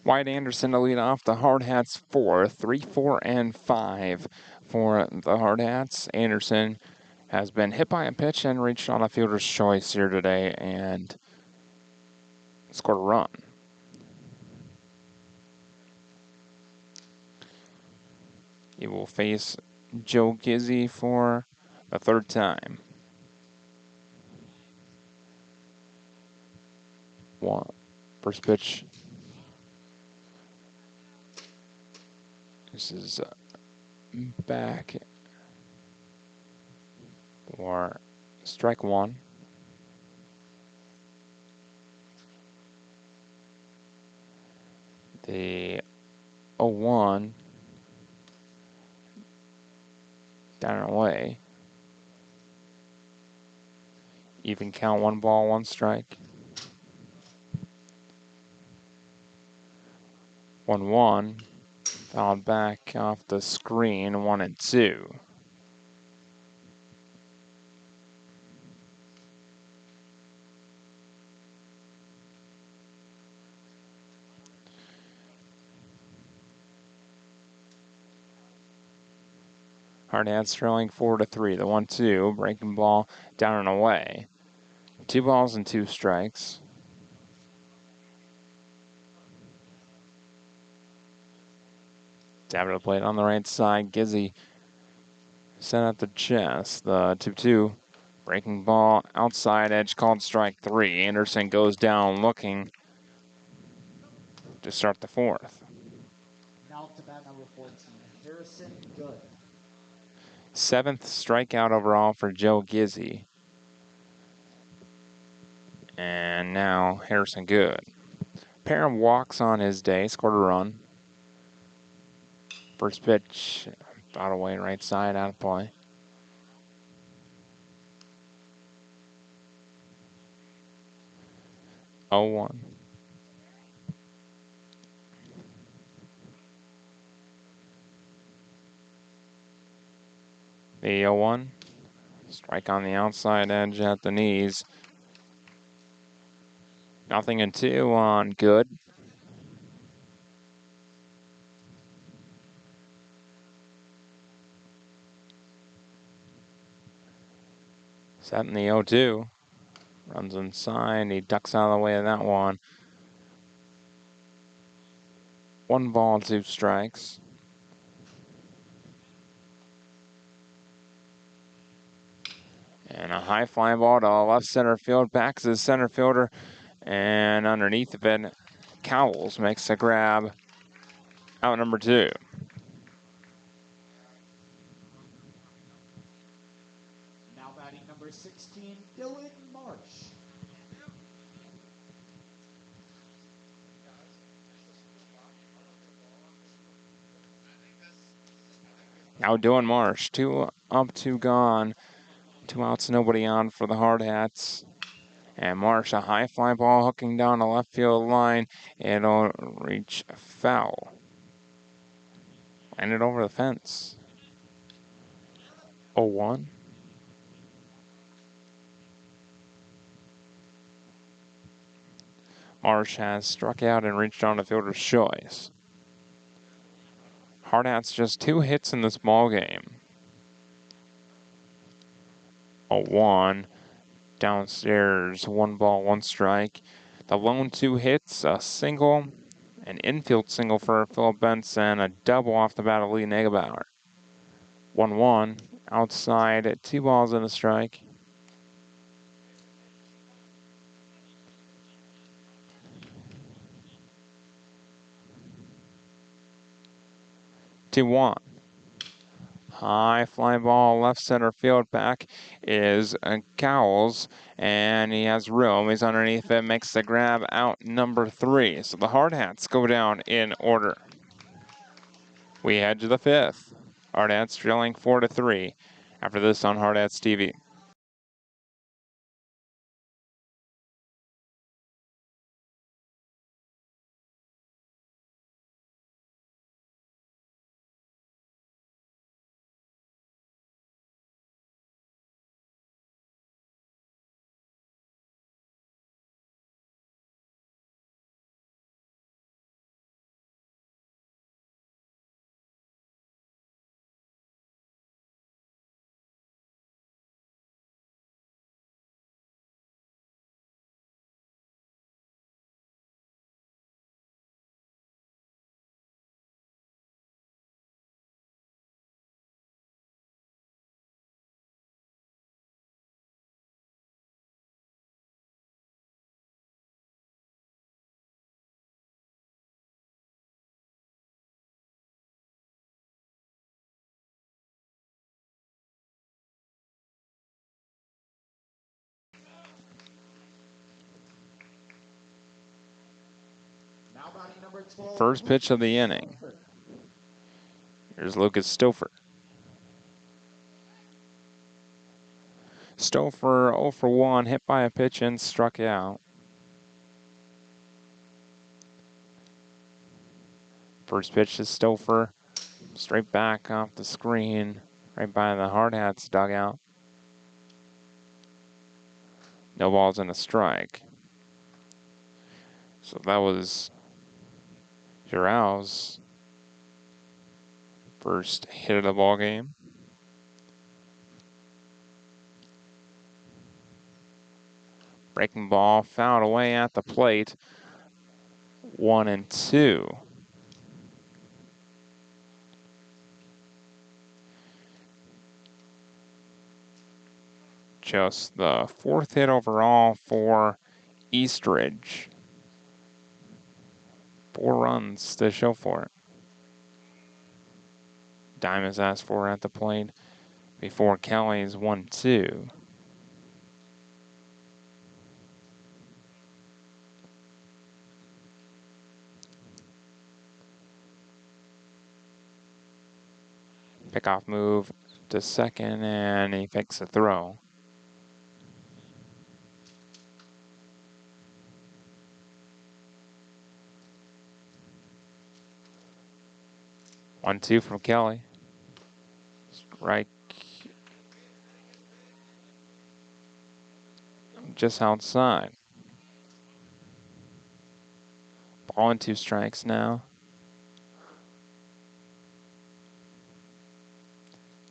Wyatt Anderson to lead off the Hardhats 4, 3, 4, and 5 for the Hardhats. Anderson has been hit by a pitch and reached on a fielder's choice here today and scored a run. He will face Joe Gizzi for the third time. First pitch. This is back for strike one. The 0-1 down and away. Even count, 1 ball, 1 strike. 1-1, fouled back off the screen, 1-2. Hardhats trailing 4-3. The 1-2, breaking ball down and away. 2 balls and 2 strikes. Dab to the plate on the right side. Gizzi sent at the chest. The 2-2, breaking ball outside edge, called strike 3. Anderson goes down looking to start the 4th. Now to bat number 14, Harrison Good. 7th strikeout overall for Joe Gizzi. And now Harrison Good. Pair of walks on his day, scored a run. First pitch, out away right side, out of play. Oh, 1. The 0-1, strike on the outside edge at the knees. 0-2 on Good. Set in the 0-2. Runs inside. He ducks out of the way of that one. 1 ball, 2 strikes. And a high fly ball to left center field. Backs his center fielder. And underneath of it, Cowles makes the grab. Out number 2. Now batting number 16, Dylan Marsh. Now doing Marsh. 2 up, 2 gone. 2 outs, nobody on for the Hardhats. And Marsh, a high fly ball hooking down the left field line. It'll reach foul. Landed over the fence. 0-1. Marsh has struck out and reached on the fielder's choice. Hardhats just 2 hits in this ball game. 0-1. Downstairs, 1 ball, 1 strike. The lone 2 hits, a single, an infield single for Philip Benson, a double off the bat of Lee Negebauer. 1-1, outside, 2 balls and a strike. Two one. High fly ball left center field. Back is Cowles, and he has room. He's underneath it, makes the grab, out number 3. So the Hardhats go down in order. We head to the 5th. Hardhats trailing 4-3 after this on Hardhats TV. First pitch of the inning. Here's Lucas Stouffer. Stouffer 0 for 1, hit by a pitch and struck out. First pitch to Stouffer, straight back off the screen, right by the Hardhats dugout. No balls and a strike. So that was Giroux's first hit of the ball game. Breaking ball fouled away at the plate. 1-2. Just the fourth hit overall for Eastridge. 4 runs to show for it. Diamonds asked for at the plate before Kelly's 1-2. Pickoff move to second, and he fakes a throw. One, two from Kelly. Strike just outside. Ball and 2 strikes now.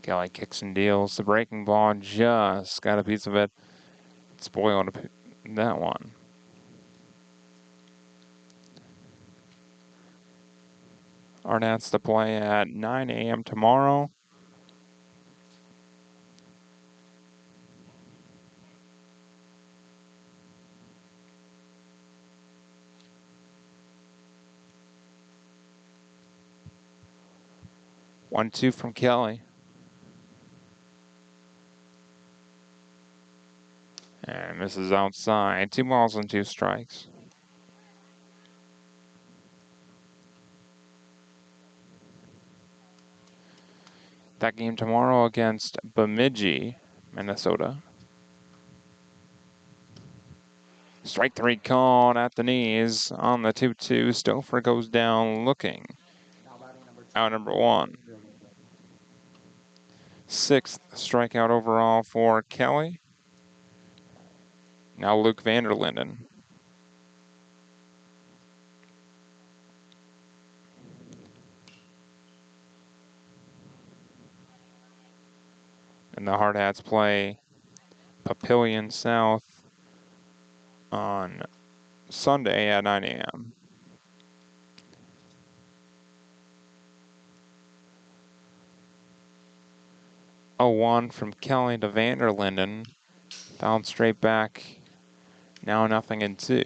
Kelly kicks and deals. The breaking ball just got a piece of it. Spoiled that one. Hardhats to play at 9 a.m. tomorrow. One, two from Kelly. And this is outside. 2 balls and 2 strikes. That game tomorrow against Bemidji, Minnesota. Strike 3 called at the knees on the 2-2. Stouffer goes down looking. Out number 1. 6th strikeout overall for Kelly. Now Luke Vanderlinden. And the Hardhats play Papillion South on Sunday at 9 a.m. Oh, 1 from Kelly to Vanderlinden. Fouled straight back. Now 0-2.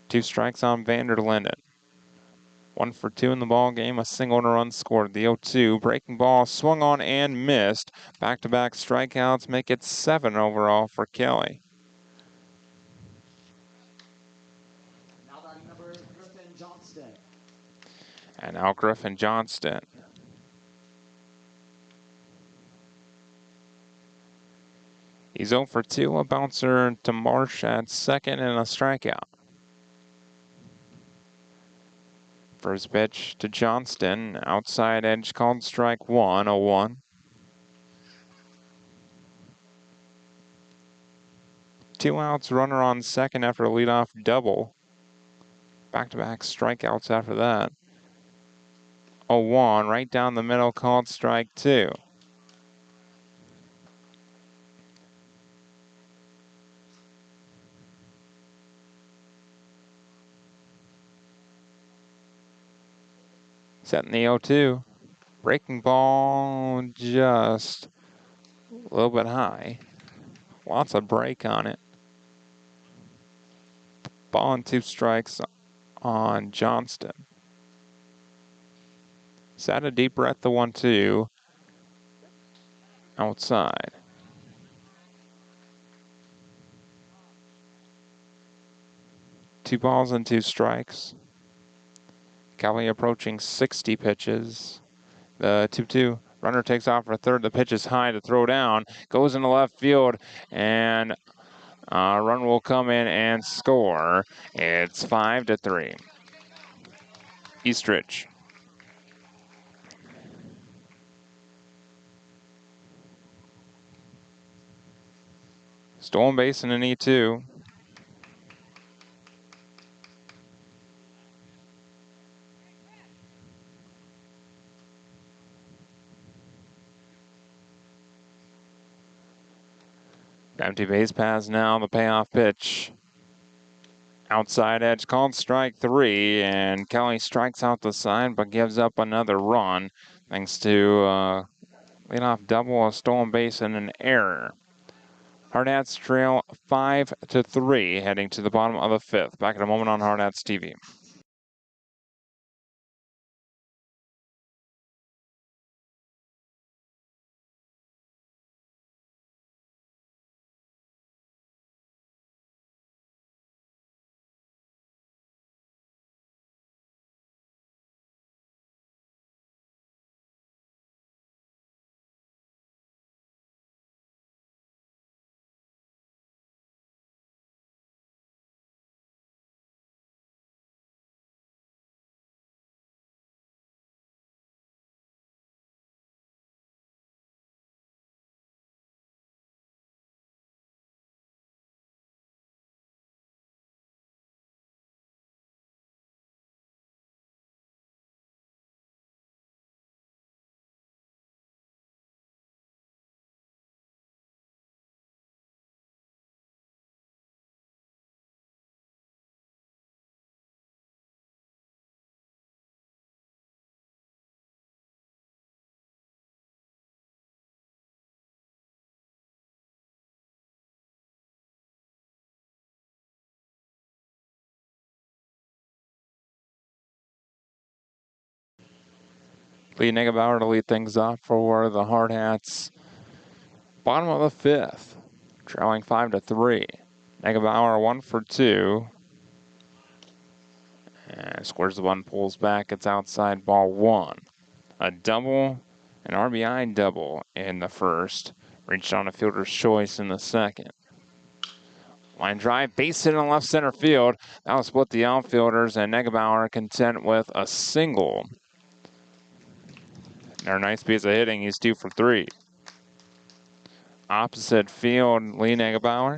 Two strikes on Vanderlinden. 1 for 2 in the ball game, a single run scored. The 0-2 breaking ball swung on and missed. Back-to-back strikeouts make it 7 overall for Kelly. And now Griffin Johnston. He's 0 for 2, a bouncer to Marsh at second and a strikeout. First pitch to Johnston, outside edge called strike 1, 0-1. Two outs, runner on second after a leadoff double. Back-to-back strikeouts after that. 0-1, right down the middle, called strike 2. Setting the 0-2. Breaking ball just a little bit high. Lots of break on it. Ball and 2 strikes on Johnston. Sat a deep breath, the 1-2. Outside. Two balls and 2 strikes. Kelly approaching 60 pitches. The 2-2 runner takes off for third. The pitch is high to throw down. Goes into left field, and a run will come in and score. It's 5-3. Eastridge. Stolen base in an E2. Empty base pass now, the payoff pitch. Outside edge called strike 3, and Kelly strikes out the side but gives up another run thanks to leadoff double, a stolen base, and an error. Hardhats trail 5-3 heading to the bottom of the 5th. Back in a moment on Hardhats TV. Lee Negebauer to lead things off for the Hardhats. Bottom of the 5th, trailing 5-3. Negebauer 1 for 2. And scores the 1, pulls back. It's outside, ball 1. A double, an RBI double in the first. Reached on a fielder's choice in the second. Line drive, base hit in left center field. That will split the outfielders, and Negebauer content with a single. Their nice piece of hitting. He's 2 for 3. Opposite field, Lee Negebauer.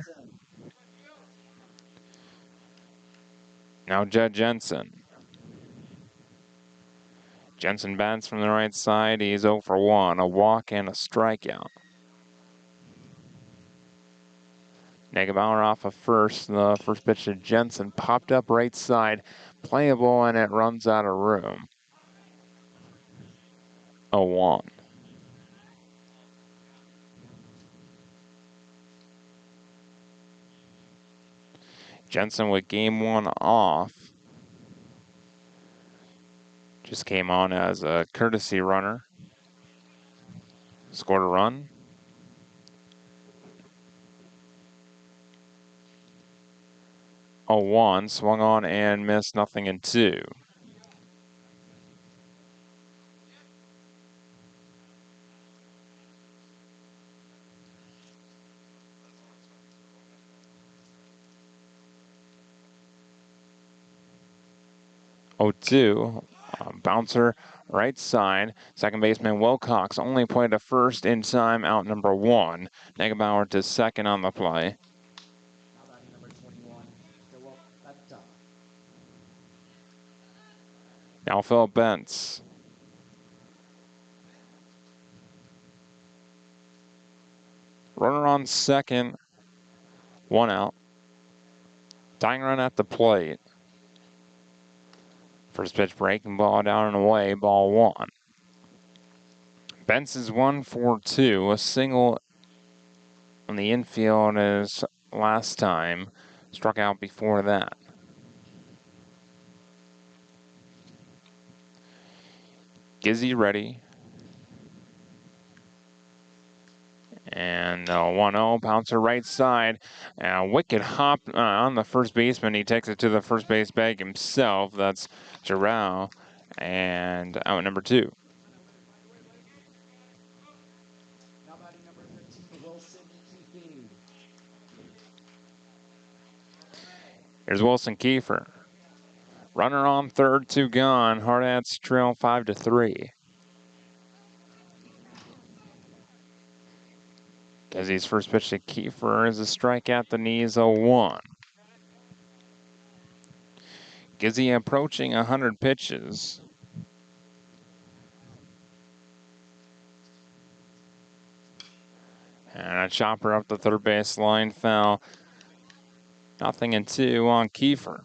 Now Judd Jensen. Jensen bats from the right side. He's 0 for 1, a walk and a strikeout. Negebauer off of first. The first pitch to Jensen popped up right side, playable, and it runs out of room. 0-1. Jensen with game 1 off. Just came on as a courtesy runner. Scored a run. A 1, swung on and missed, nothing in 2. Oh, 2. Bouncer right side. Second baseman Wilcox only played to first in time, out number 1. Negebauer to second on the play. Now batting number 21, Philip Benta. Now Philip Bentz. Runner on second. 1 out. Tying run at the plate. First pitch breaking ball down and away, ball 1. Bentz is 1 for 2. A single on the infield as last time. Struck out before that. Gizzy ready. And 1-0, bouncer right side. Wicked hop on the first baseman. He takes it to the first base bag himself. That's Giroux. And out number 2. Now batting number 15, Wilson Keefe. Here's Wilson Gopher. Runner on third, 2 gone. Hardhats trail 5-3. Gizzy's first pitch to Gopher is a strike at the knees, 0-1. Gizzy approaching 100 pitches. And a chopper up the third base line foul. 0-2 on Gopher.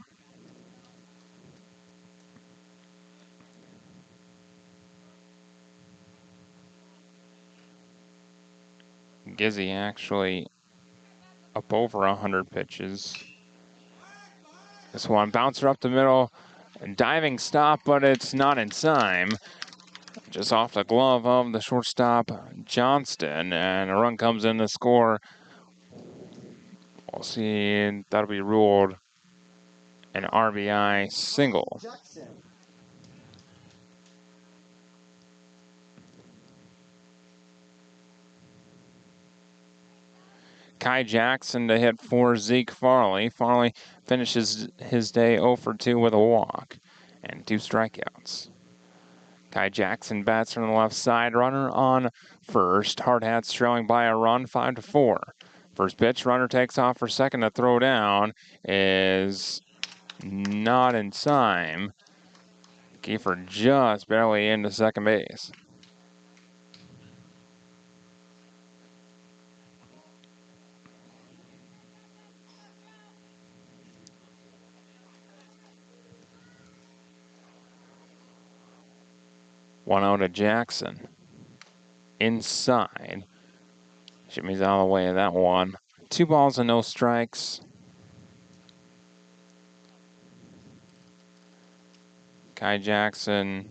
Gizzy actually up over 100 pitches. This one, bouncer up the middle, diving stop, but it's not in time. Just off the glove of the shortstop, Johnston, and a run comes in to score. We'll see, that'll be ruled an RBI single. Jackson. Kai Jackson to hit for Zeke Farley. Farley finishes his day 0 for 2 with a walk and 2 strikeouts. Kai Jackson bats from the left side. Runner on first. Hardhats trailing by a run, 5-4. First pitch, runner takes off for second. To throw down is not in time. Gopher just barely into second base. One out to Jackson. Inside. Jimmy's out of the way of that one. 2 balls and no strikes. Kai Jackson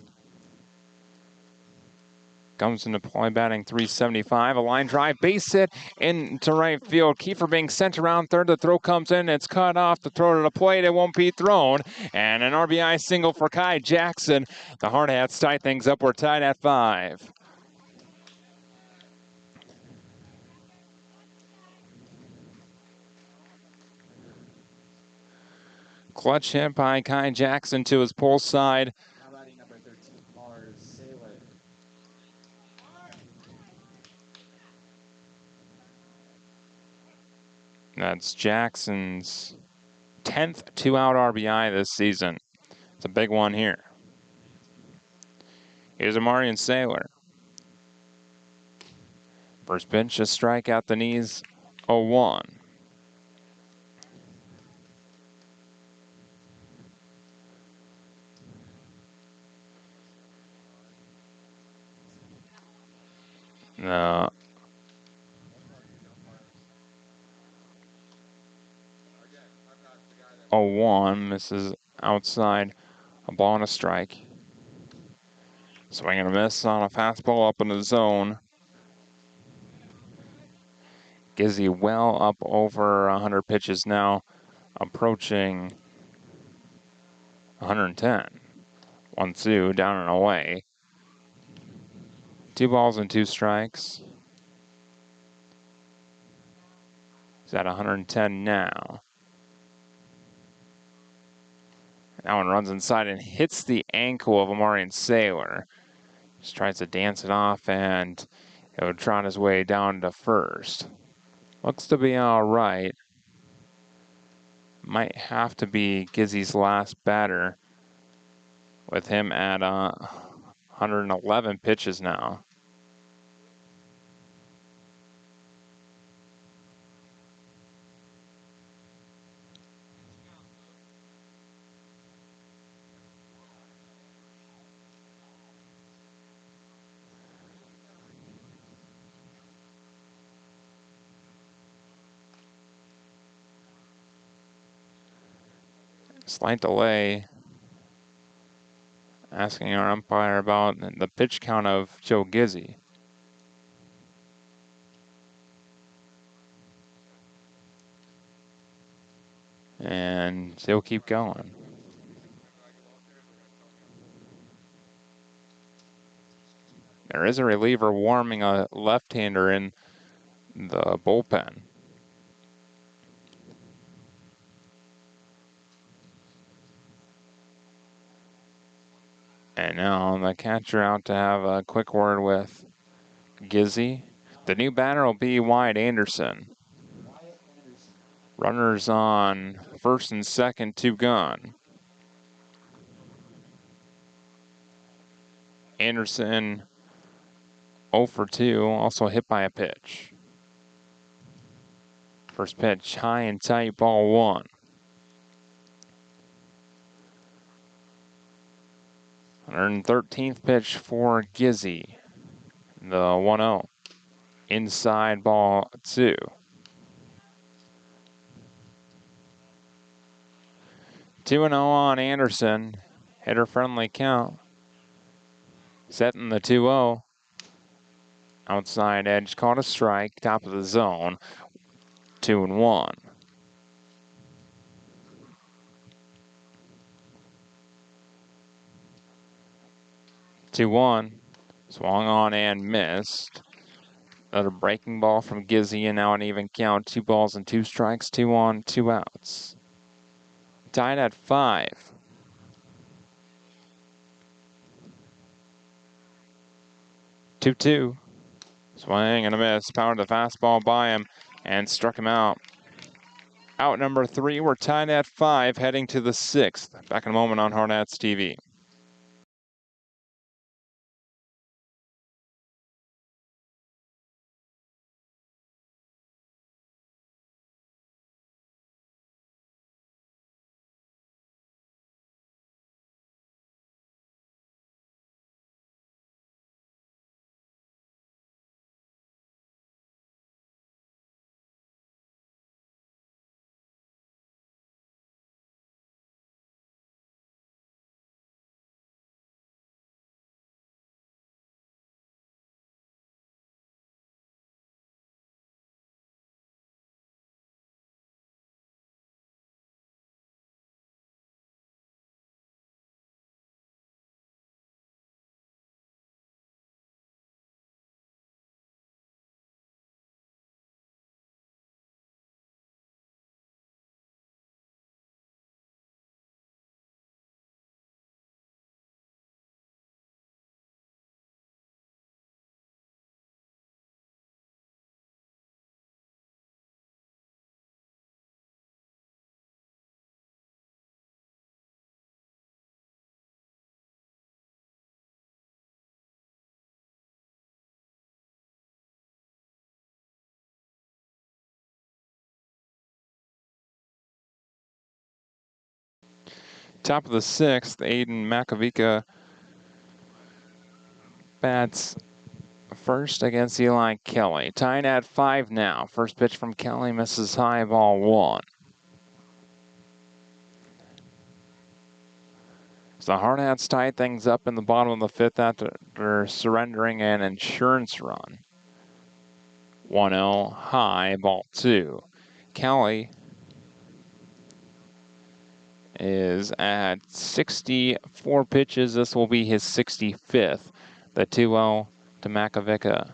comes into play batting .375. A line drive, base hit into right field. Gopher being sent around third. The throw comes in. It's cut off. The throw to the plate. It won't be thrown. And an RBI single for Kai Jackson. The Hardhats tie things up. We're tied at 5. Clutch hit by Kai Jackson to his pull side. Now batting number 13, Mars Sailor. That's Jackson's 10th 2-out RBI this season. It's a big one here. Here's Amarian Sailor. First pitch, a strike at the knees, 0-1. No. 0-1, misses outside, a ball and a strike. Swing and a miss on a fastball up in the zone. Gizzy well up over 100 pitches now, approaching 110. 1-2, down and away. 2 balls and 2 strikes. He's at 110 now. That one runs inside and hits the ankle of Amarian Sailor. Just tries to dance it off, and it would trot his way down to first. Looks to be all right. Might have to be Gizzy's last batter with him at 111 pitches now. Slight delay Asking our umpire about the pitch count of Joe Gizzy. And he'll keep going. There is a reliever warming a left-hander in the bullpen. And now the catcher out to have a quick word with Gizzy. The new batter will be Wyatt Anderson. Runners on first and second, 2 gone. Anderson 0 for 2, also hit by a pitch. First pitch, high and tight, ball 1. And 13th pitch for Gizzy. The 1-0. Inside, ball 2. 2-0 on Anderson. Hitter friendly count. Setting the 2-0. Outside edge, caught a strike, top of the zone. 2-1. 2-1. Swung on and missed. Another breaking ball from Gizzy, and now an even count. 2 balls and 2 strikes, 2 on, 2 outs. Tied at 5. 2-2. Swing and a miss. Powered the fastball by him and struck him out. Out number 3. We're tied at 5, heading to the 6th. Back in a moment on Hardhats TV. Top of the 6th, Aiden Makovica bats first against Eli Kelly. Tied at 5 now. First pitch from Kelly misses high, ball 1. So the Hardhats tied things up in the bottom of the 5th after surrendering an insurance run. 1-0 high, ball 2. Kelly is at 64 pitches. This will be his 65th. The 2-0 to Makovica.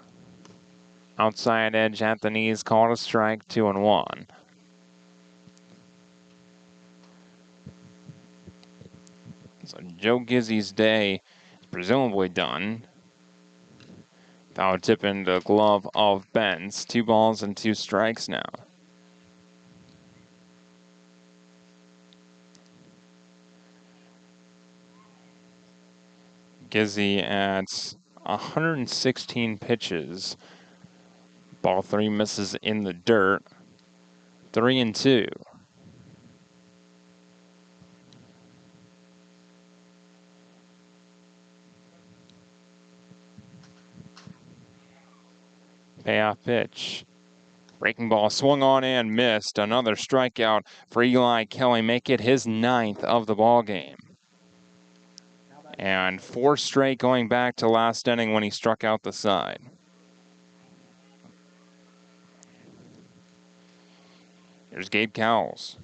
Outside edge at the knees, called a strike, 2-1. So Joe Gizzy's day is presumably done. Foul tip in the glove of Benz. 2 balls and 2 strikes now. Gizzy at 116 pitches. Ball 3 misses in the dirt. 3-2. Payoff pitch. Breaking ball swung on and missed. Another strikeout for Eli Kelly. Make it his 9th of the ball game. and 4 straight going back to last inning when he struck out the side. Here's Gabe Cowles.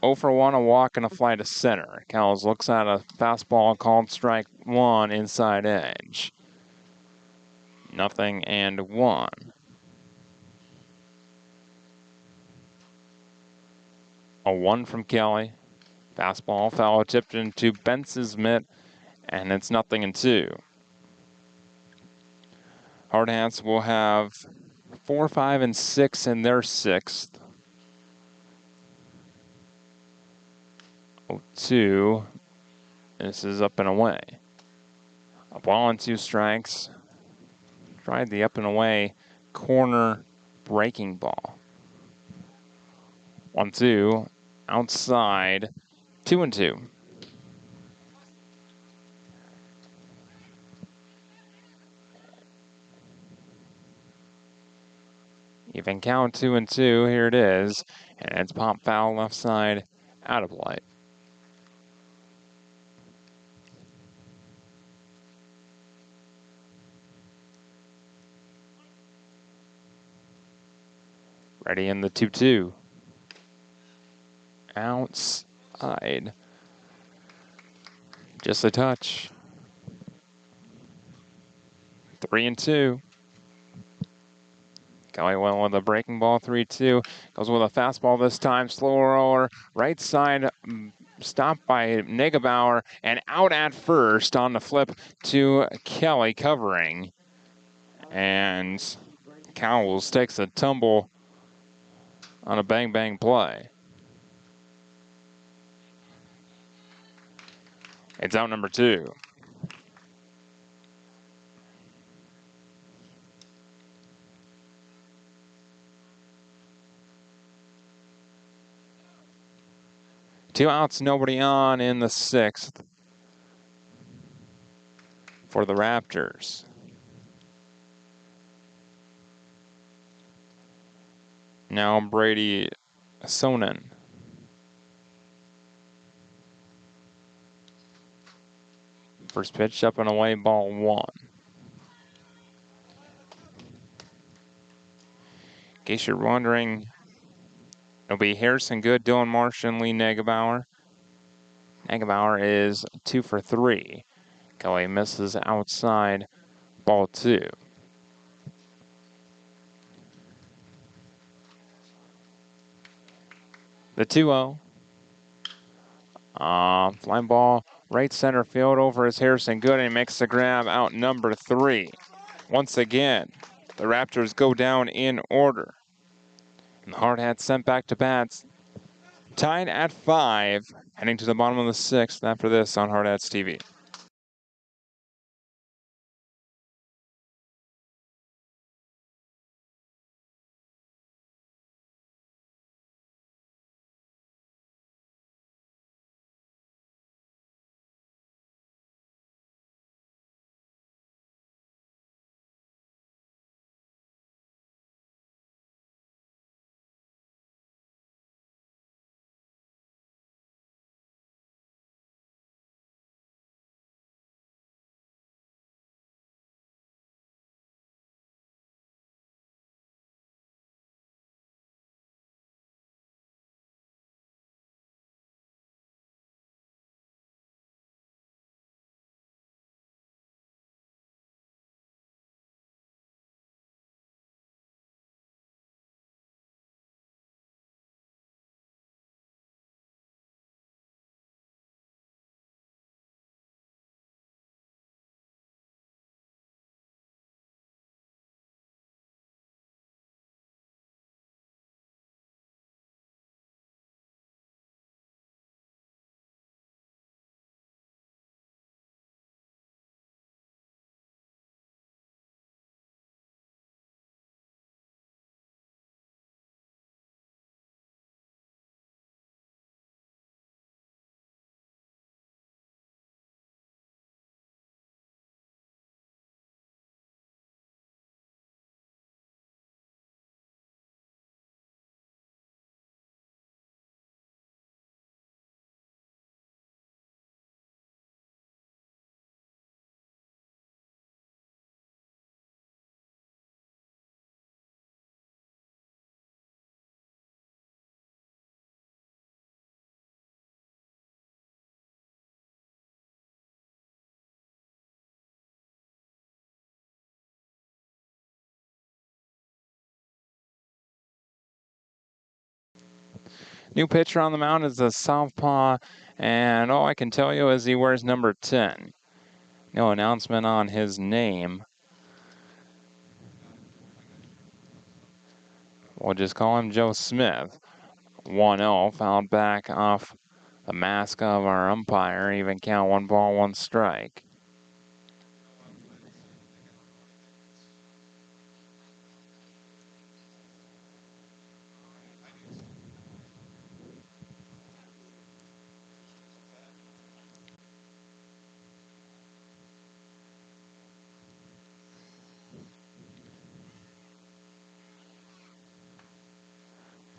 0 for 1, a walk and a fly to center. Cowles looks at a fastball called strike 1 inside edge. 0-1. A 1 from Kelly. Fastball foul tipped into Bentz's mitt, and it's 0-2. Hardhats will have 4, 5, and 6 in their 6th. 0-2. This is up and away. A ball and 2 strikes. Tried the up and away corner breaking ball. 1-2. Outside. 2-2. Even count 2-2. Here it is. And it's pop foul left side out of play. Ready in the 2-2. Outside. Just a touch. 3-2. Kelly went with a breaking ball, 3-2. Goes with a fastball this time, slower roller, right side, stopped by Negebauer, and out at first on the flip to Kelly covering. And Cowles takes a tumble on a bang-bang play. It's out number 2. Two outs, nobody on in the 6th for the Raptors. Now Brady Sonnen. First pitch up and away, ball 1. In case you're wondering, it'll be Harrison Good, Dylan Marsh, and Lee Negebauer. Negebauer is 2 for 3. Kelly misses outside, ball 2. The 2-0. Fly ball right center field over is Harrison Good, and he makes the grab out number 3. Once again, the Raptors go down in order. And the Hardhats sent back to bats, tied at 5, heading to the bottom of the 6th after this on Hardhats TV. New pitcher on the mound is the southpaw, and all I can tell you is he wears number 10. No announcement on his name. We'll just call him Joe Smith. 1-0, fouled back off the mask of our umpire. Even count, 1 ball, 1 strike.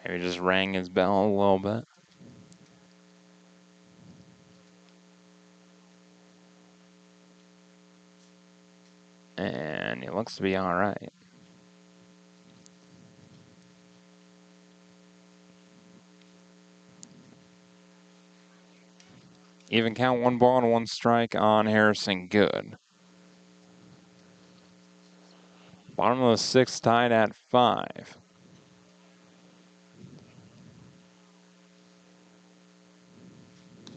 Maybe just rang his bell a little bit. And he looks to be all right. Even count, 1 ball and 1 strike on Harrison Good. Bottom of the 6th, tied at 5.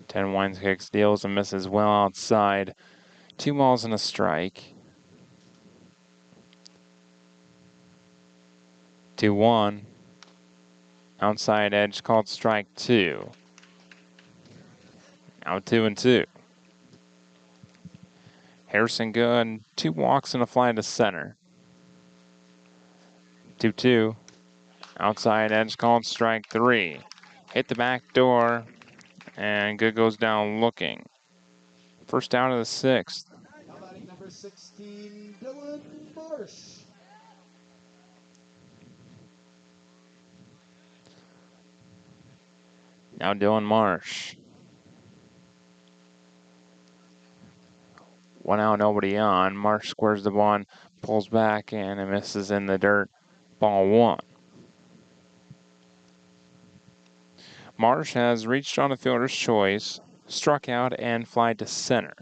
Ten winds, kicks, deals, and misses well outside. 2 balls and a strike. 2-1. Outside edge called strike 2. Now 2-2. Harrison Good, 2 walks and a fly to center. 2-2. Outside edge called strike 3. Hit the back door, and Good goes down looking. First out of the 6th. Now batting number 16, Dylan Marsh. Now Dylan Marsh. 1 out, nobody on. Marsh squares the ball, pulls back, and it misses in the dirt. Ball 1. Marsh has reached on the fielder's choice, struck out, and fly to center.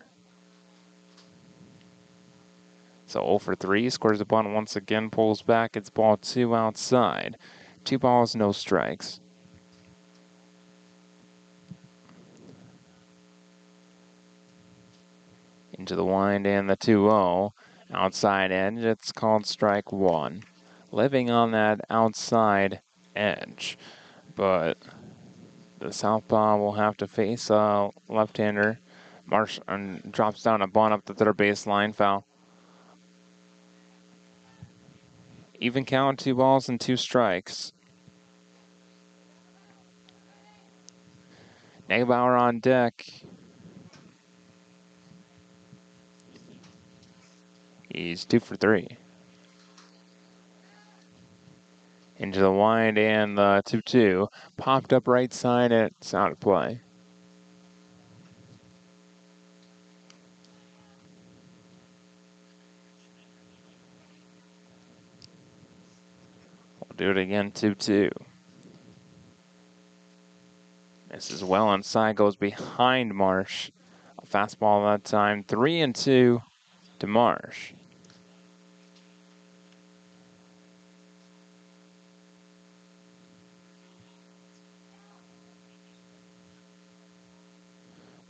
So 0 for 3, squares the bunt once again, pulls back. It's ball 2 outside. 2 balls, no strikes. Into the wind and the 2-0. Outside edge, it's called strike 1. Living on that outside edge. But the southpaw will have to face a left-hander. Marsh drops down a bunt up the third baseline, foul. Even count, 2 balls and 2 strikes. Negebauer on deck. He's 2 for 3. Into the wind and the 2-2. Popped up right side, it's out of play. We'll do it again, 2-2. Misses well inside, goes behind Marsh. A fastball that time, 3-2 to Marsh.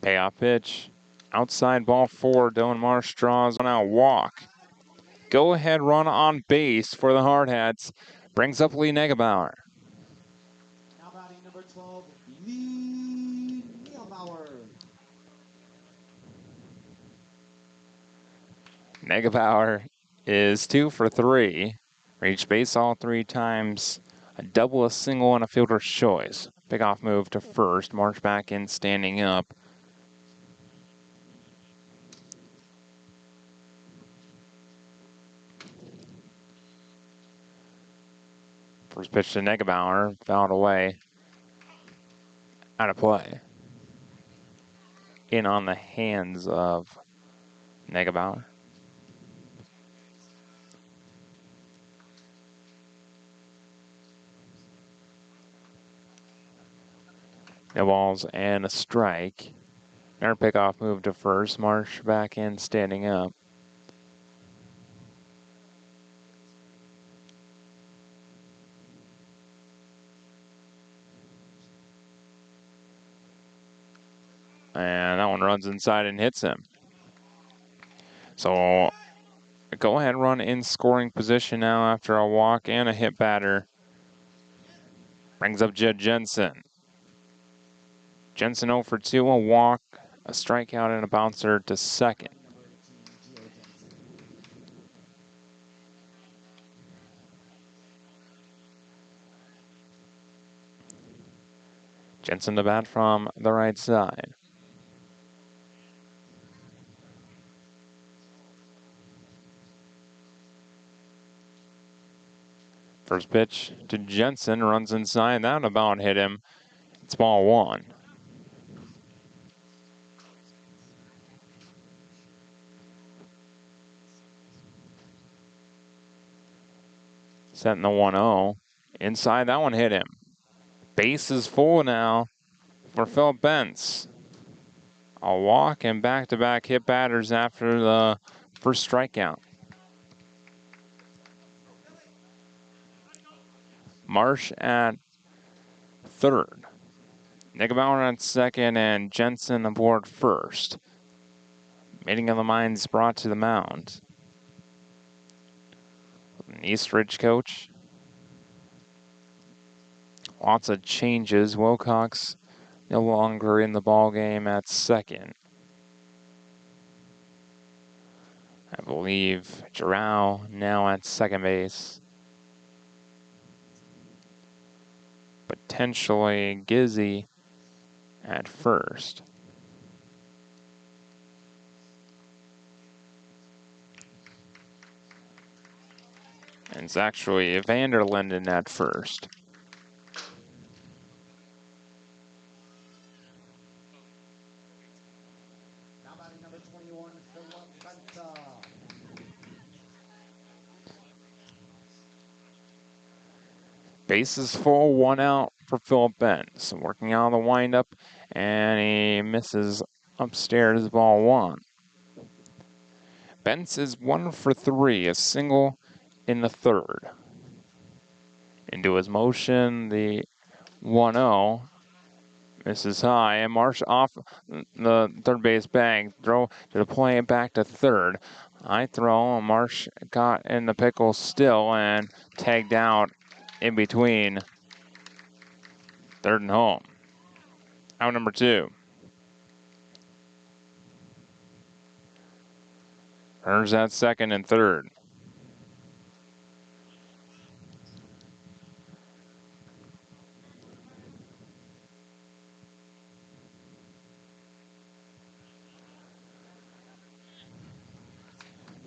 Payoff pitch. Outside ball 4. Dylan Marsh draws 1 out walk. Go ahead run on base for the Hardhats. Brings up Lee Negebauer. Now batting number 12, Lee Negebauer. Negebauer is 2 for 3. Reached base all 3 times. A double, a single, and a fielder's choice. Pickoff move to first. Marsh back in, standing up. First pitch to Negebauer, fouled away. Out of play. In on the hands of Negebauer. No balls and a strike. Another pickoff move to first. Marsh back in, standing up. and that one runs inside and hits him. So go ahead run in scoring position now after a walk and a hit batter. Brings up Jed Jensen. Jensen 0 for 2, a walk, a strikeout, and a bouncer to second. Jensen to bat from the right side. First pitch to Jensen, runs inside, that about hit him. It's ball 1. Setting the 1-0. Inside, that one hit him. Base is full now for Philip Bentz. A walk and back-to-back hit batters after the first strikeout. Marsh at third. Nickelbauer at second and Jensen aboard first. Meeting of the minds brought to the mound. An East Ridge coach. Lots of changes. Wilcox no longer in the ball game at second. I believe Giroux now at second base. Potentially Gizzy at first. And it's actually Vanderlinden at first. Now batting number 21, Philip Benta. Bases full, 1 out for Philip Bentz. Working on the windup, and he misses upstairs, ball 1. Bentz is 1 for 3, a single in the third. Into his motion, the 1-0. Misses high, and Marsh off the third base bag. Throw to the play, back to third. High throw, Marsh got in the pickle still and tagged out in between third and home. Out number 2. Runners at second and third.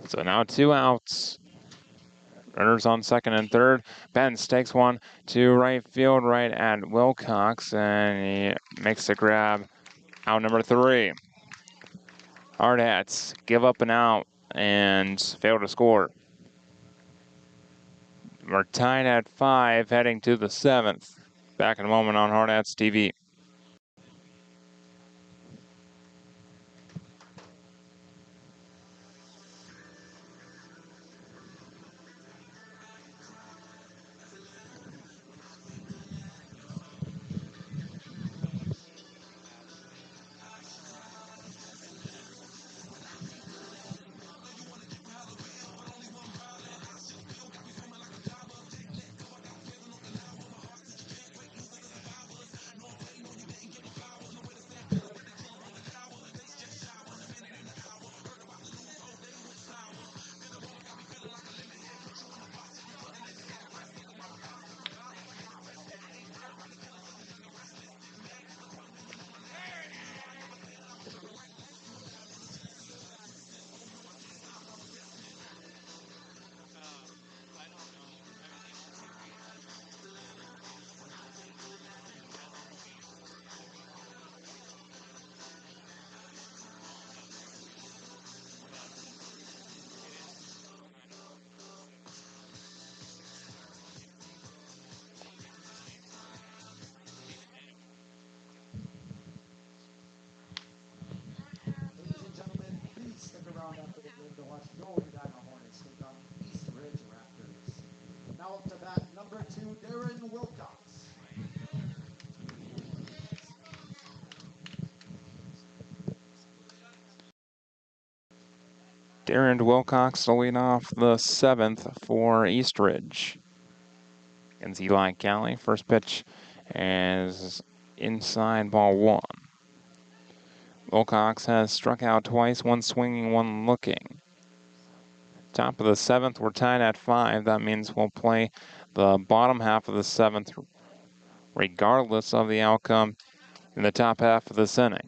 So now 2 outs. Runners on second and third. Bentz takes one to right field, right at Wilcox, and he makes the grab. Out number 3. Hardhats give up an out and fail to score. We're tied at 5, heading to the 7th. Back in a moment on Hardhats TV. Ladies and gentlemen, please stick around after the game to watch your Edina Hornets take on East Ridge Raptors. Now up to bat number 2, Darren Wilcox. Darren Wilcox to lead off the 7th for Eastridge. And Eli Kelly, first pitch is inside, ball 1. Wilcox has struck out twice, one swinging, one looking. Top of the 7th, we're tied at 5. That means we'll play the bottom half of the 7th, regardless of the outcome in the top half of this inning.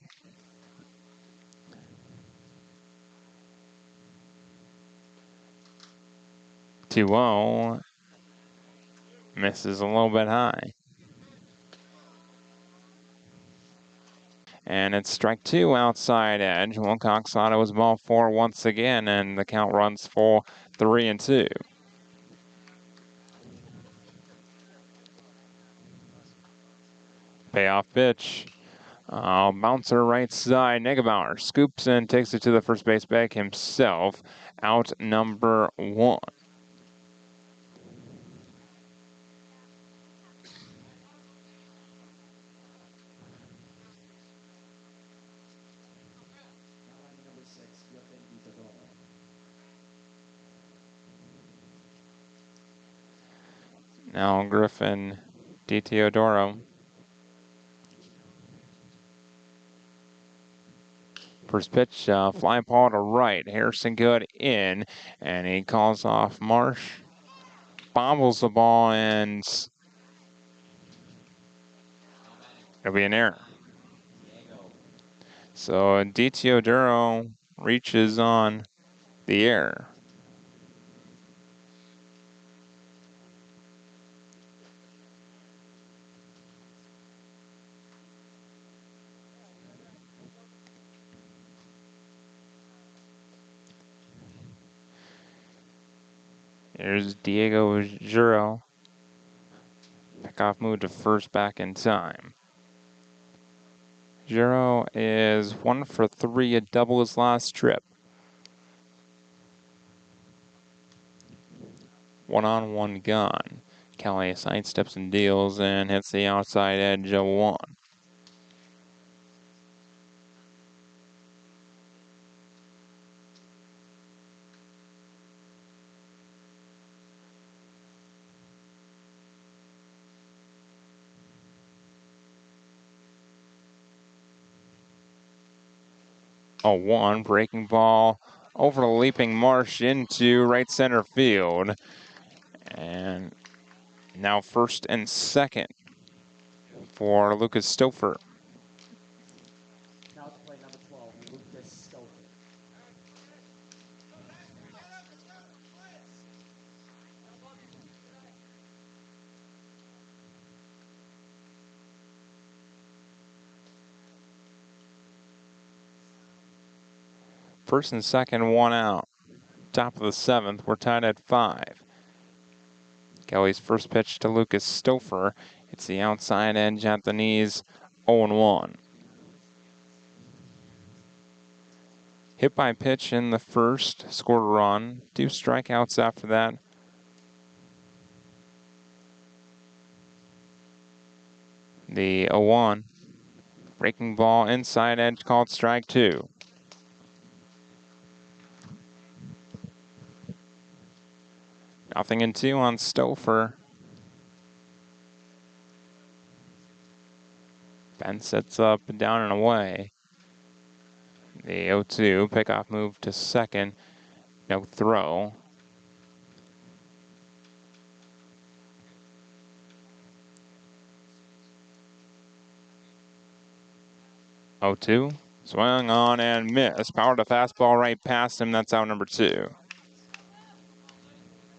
Two-0, misses a little bit high. And it's strike 2, outside edge. Wilcox thought it was ball 4 once again, and the count runs full 3-2. Payoff pitch. Bouncer right side. Negebauer scoops and takes it to the first base bag himself. Out number 1. Number 6, Griffin Itadoro. Now Griffin DiTeodoro. First pitch, fly ball to right. Harrison Good in, and he calls off Marsh. Bobbles the ball, and it'll be an error. So DiTeodoro reaches on the error. Here's Diego Juro. Pickoff move to first, back in time. Juro is 1 for 3, a double his last trip. 1-on-1 gone. Kelly sidesteps and deals and hits the outside edge of 1. A 1, breaking ball over the leaping Marsh into right center field. And now first and second for Lucas Stouffer. Now to play number 12, Lucas Stouffer. First and second, 1 out. Top of the 7th, we're tied at 5. Kelly's first pitch to Lucas Stouffer. It's the outside edge at the knees, 0-1. Hit by pitch in the first, scored a run. 2 strikeouts after that. The 0-1. Breaking ball inside edge, called strike 2. Nothing in 2 on Stouffer. Ben sets up, down and away. The 0-2, pickoff move to second. No throw. Oh, 2. Swung on and missed. Powered a fastball right past him. That's out number 2.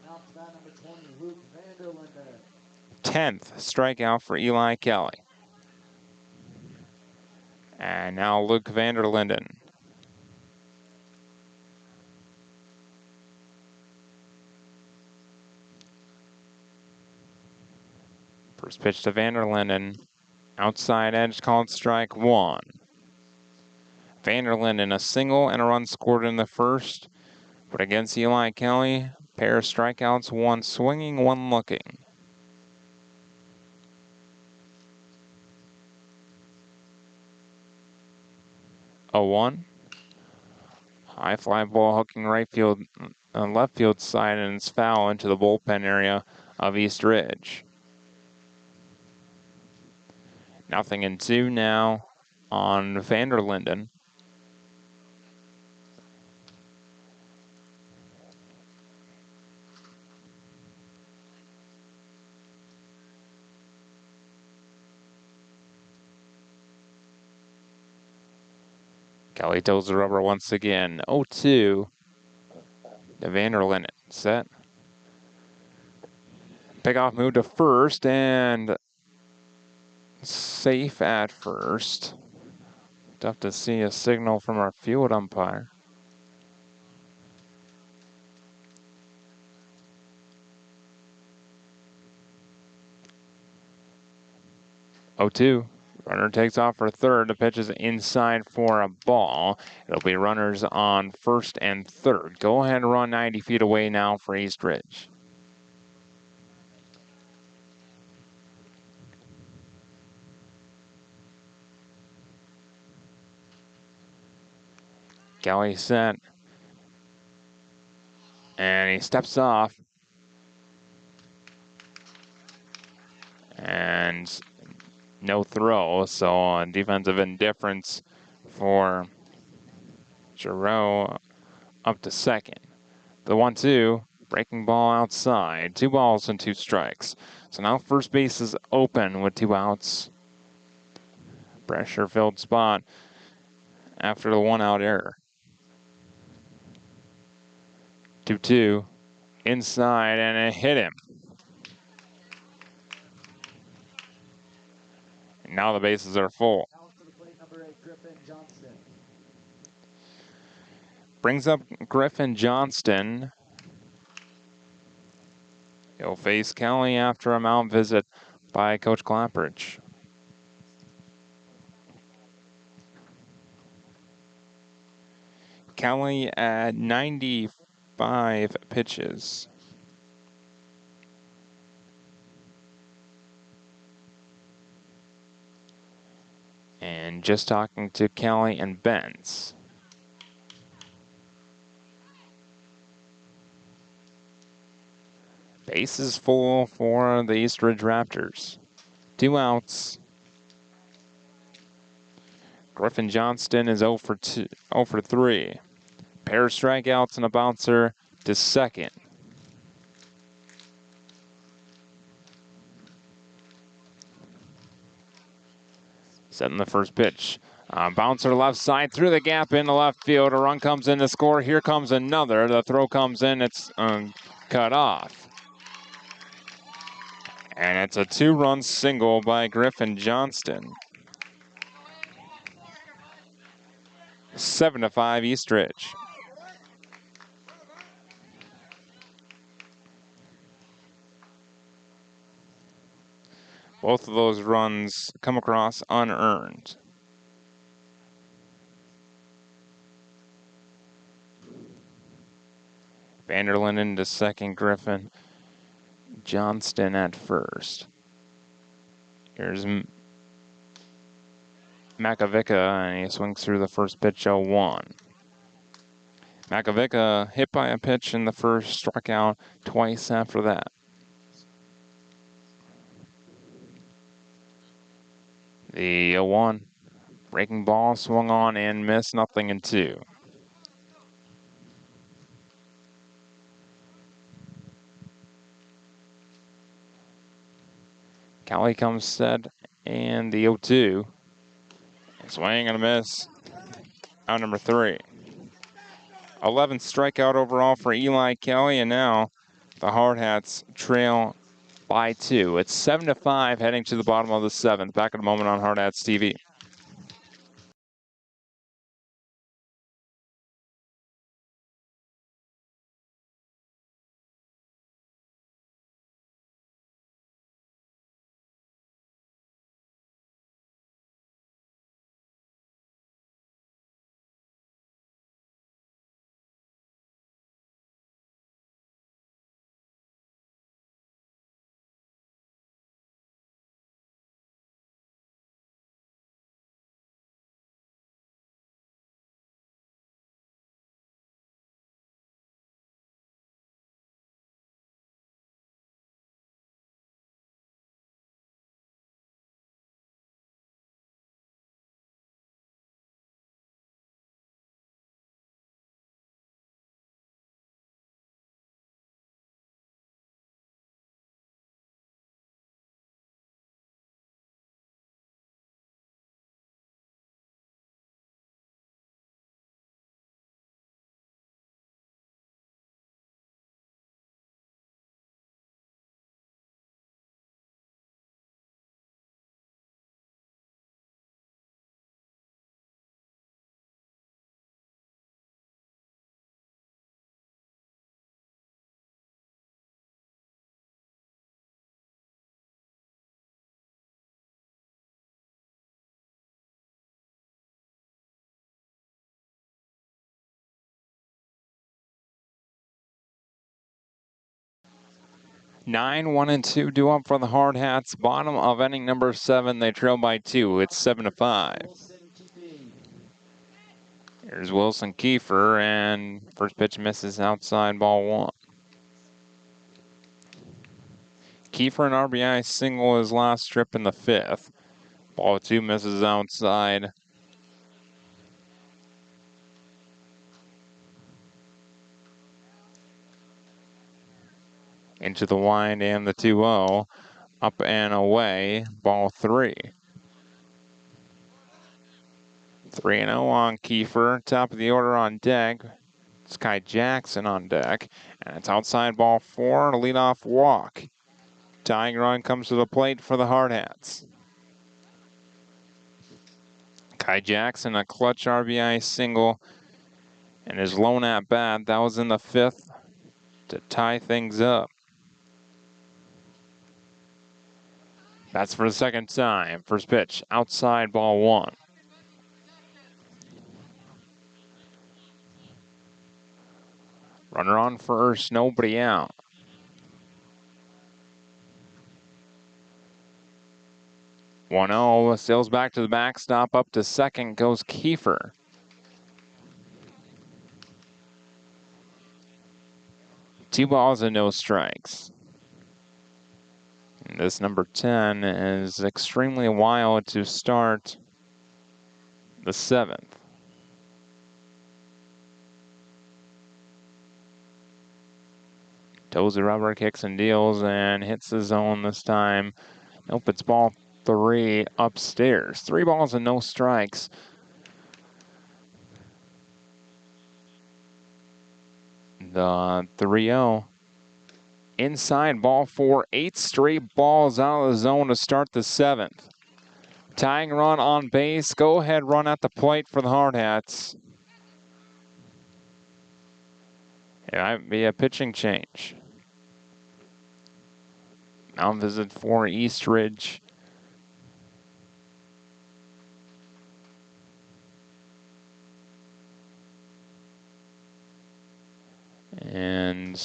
Now to bat number 20, Luke Vanderlinden. 10th strikeout for Eli Kelly. And now Luke Vanderlinden. First pitch to Vanderlinden. Outside edge, called strike 1. Vanderlinden, a single and a run scored in the first. But against Eli Kelly, pair of strikeouts, 1 swinging, 1 looking. A 1. High fly ball hooking right field, left field side, and it's foul into the bullpen area of East Ridge. 0-2 now on Vanderlinden. Kelly toes the rubber once again. 0-2 to Vanderlinden. Set. Pickoff move to first and safe at first. Tough to see a signal from our field umpire. 0-2. Runner takes off for third. The pitch is inside for a ball. It'll be runners on first and third. Go ahead and run 90 feet away now for East Ridge. Kelly set. And he steps off. And no throw, so defensive indifference for Giroux up to second. The 1-2, breaking ball outside. 2 balls and 2 strikes. So now first base is open with 2 outs. Pressure-filled spot after the 1-out error. 2-2, inside, and it hit him. And now the bases are full. Out to the plate, number 8, Griffin Johnston. Brings up Griffin Johnston. He'll face Kelly after a mound visit by Coach Clappridge. Kelly at 95 pitches. And just talking to Kelly and Benz. Base is full for the East Ridge Raptors. 2 outs. Griffin Johnston is 0 for 3. Pair of strikeouts and a bouncer to second. Setting the first pitch. Bouncer left side through the gap into left field. A run comes in to score. Here comes another. The throw comes in. It's cut off. And it's a 2-run single by Griffin Johnston. 7-5 East Ridge. Both of those runs come across unearned. Vanderlinden to second, Griffin Johnston at first. Here's Makovica, and he swings through the first pitch, 0-1. Makovica hit by a pitch in the first, struck out twice after that. The 0-1, breaking ball swung on and missed, 0-2. Kelly comes set, and the 0-2. Swing and a miss. Out number 3. 11th strikeout overall for Eli Kelly, and now the Hardhats trail by 2. It's 7-5 heading to the bottom of the 7th. Back in a moment on Hardhats TV. 9, 1, and 2 due up for the Hardhats. Bottom of inning number 7. They trail by 2. It's 7-5. Here's Wilson Gopher, and first pitch misses outside, ball 1. Gopher an RBI single his last trip in the 5th. Ball 2 misses outside. Into the wind and the 2-0. Up and away, ball 3. 3-0 on Gopher. Top of the order on deck. Sky Jackson on deck. And it's outside, ball 4, a leadoff walk. Tying run comes to the plate for the Hardhats. Kai Jackson, a clutch RBI single, and his lone at bat, that was in the 5th to tie things up. That's for the second time. First pitch, outside, ball 1. Runner on first, nobody out. 1-0, sails back to the backstop, up to second goes Gopher. Two balls and no strikes. And this number 10 is extremely wild to start the 7th. Toes the rubber, kicks and deals, and hits the zone this time. Nope, it's ball 3 upstairs. 3 balls and no strikes. The 3-0. Inside, ball 4. 8 straight balls out of the zone to start the 7th. Tying run on base. Go ahead run at the plate for the Hardhats. It might be a pitching change. Mound visit for East Ridge. And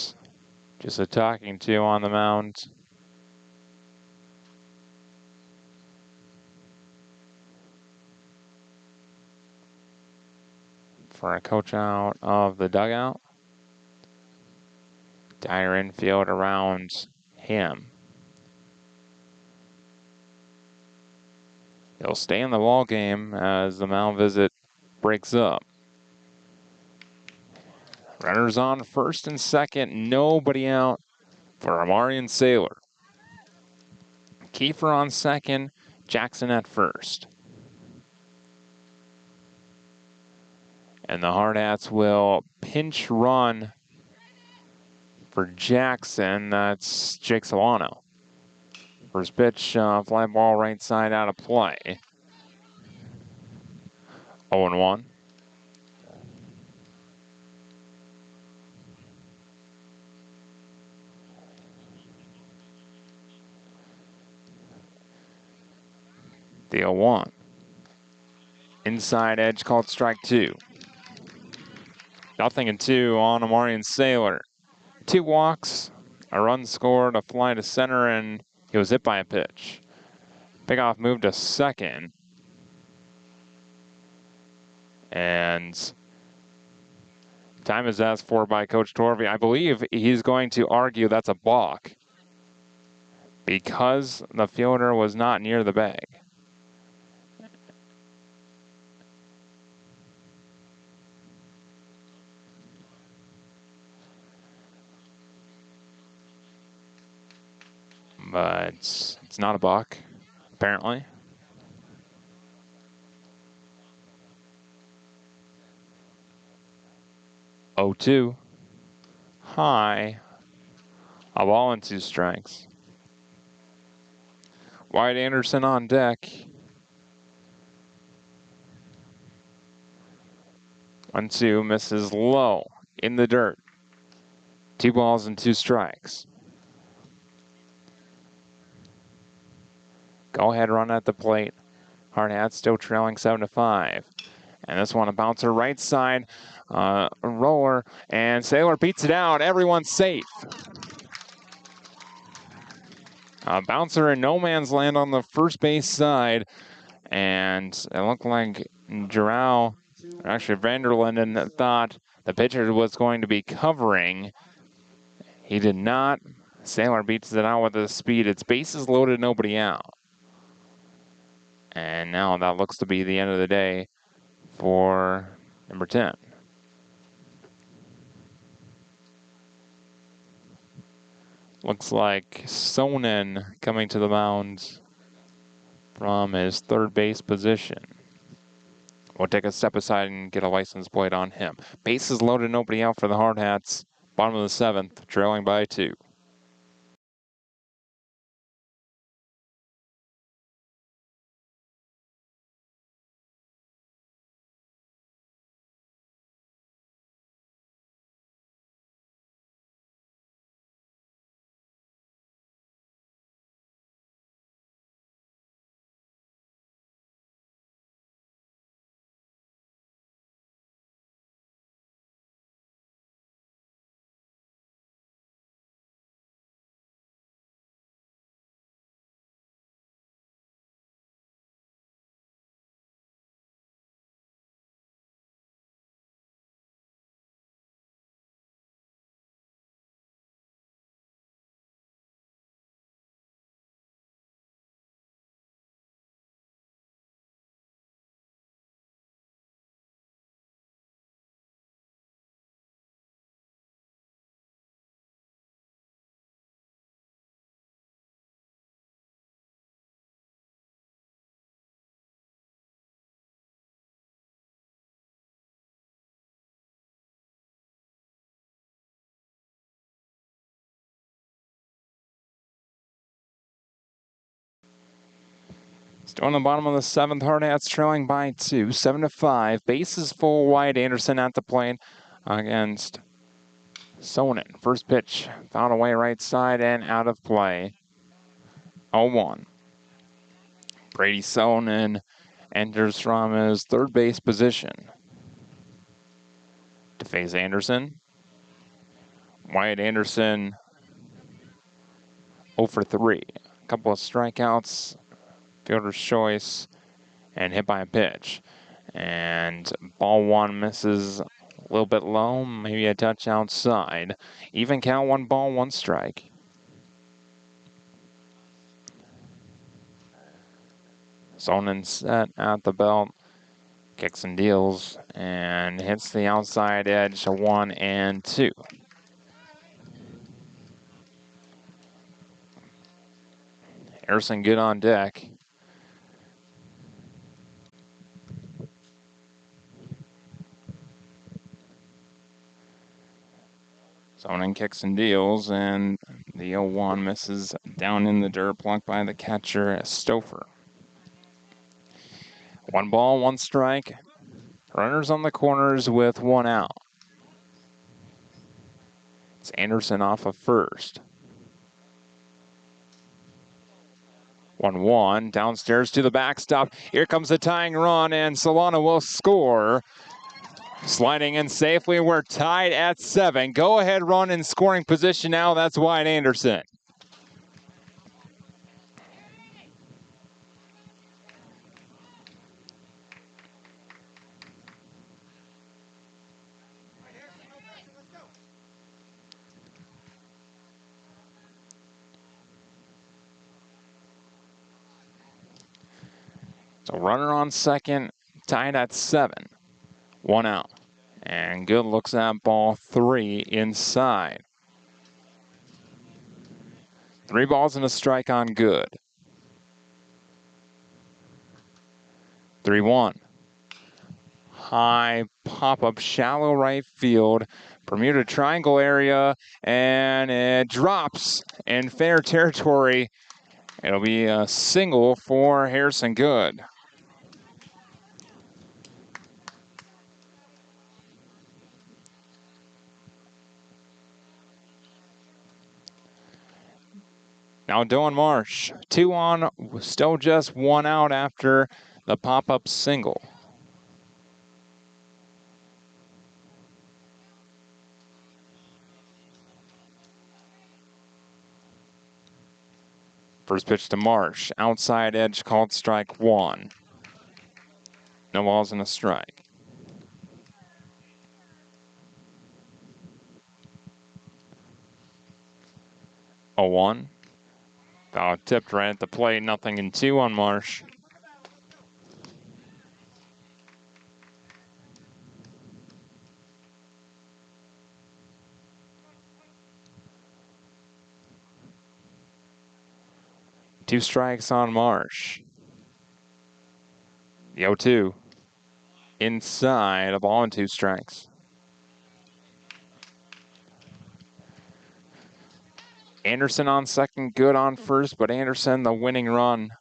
just a talking to on the mound. For a coach out of the dugout. Dire infield around him. They'll stay in the ball game as the mound visit breaks up. Runners on first and second, nobody out for Amarian Sailor. Gopher on second, Jackson at first. And the Hardhats will pinch run for Jackson. That's Jake Solano. First pitch, fly ball right side out of play. 0-1. The 0-1. Inside edge called strike 2. 0-2 on Amarian Sailor. 2 walks, a run scored, a fly to center, and he was hit by a pitch. Pickoff move to second. And time is asked for by Coach Torvey. I believe he's going to argue that's a balk because the fielder was not near the bag. But it's not a balk, apparently. Oh, 2. High. A ball and 2 strikes. Wyatt Anderson on deck. 1-2 misses low in the dirt. 2 balls and 2 strikes. Go ahead run at the plate. Hardhats still trailing 7-5. And this one a bouncer right side. Roller, and Sailor beats it out. Everyone's safe. A bouncer in no man's land on the first base side. And it looked like Giroux, actually Vanderlinden, thought the pitcher was going to be covering. He did not. Sailor beats it out with the speed. It's bases loaded, nobody out. And now that looks to be the end of the day for number 10. Looks like Sonnen coming to the mound from his third base position. We'll take a step aside and get a license plate on him. Bases loaded, nobody out for the Hardhats. Bottom of the 7th, trailing by 2. Still on the bottom of the 7th, Hardhats trailing by 2, 7-5. Bases full, Wyatt Anderson at the plate against Sonnen. First pitch, fouled away right side and out of play. 0-1. Brady Sonnen enters from his third base position to face Anderson. Wyatt Anderson 0 for 3. A couple of strikeouts, fielder's choice, and hit by a pitch. And ball 1 misses a little bit low, maybe a touch outside. Even count, 1 ball, 1 strike. Sonnen set at the belt, kicks and deals, and hits the outside edge, 1-2. Harrison good on deck. Sonnen kicks and deals, and the 0-1 misses down in the dirt, blocked by the catcher, Stouffer. 1 ball, 1 strike. Runners on the corners with 1 out. It's Anderson off of first. 1-1, downstairs to the backstop. Here comes the tying run, and Solana will score. Sliding in safely, we're tied at 7. Go-ahead run in scoring position now, that's Wyatt Anderson. So runner on second, tied at 7. 1 out. And Good looks at ball 3 inside. 3 balls and a strike on Good. 3-1. High pop-up, shallow right field, Bermuda Triangle area, and it drops in fair territory. It'll be a single for Harrison Good. Now Dylan Marsh, 2 on, still just 1 out after the pop-up single. First pitch to Marsh. Outside edge called strike one. No balls and a strike. A 1. Foul tipped right at the plate. 0-2 on Marsh. Two strikes on Marsh. The 0-2. Inside, a ball and 2 strikes. Anderson on second, good on first, but Anderson the winning run.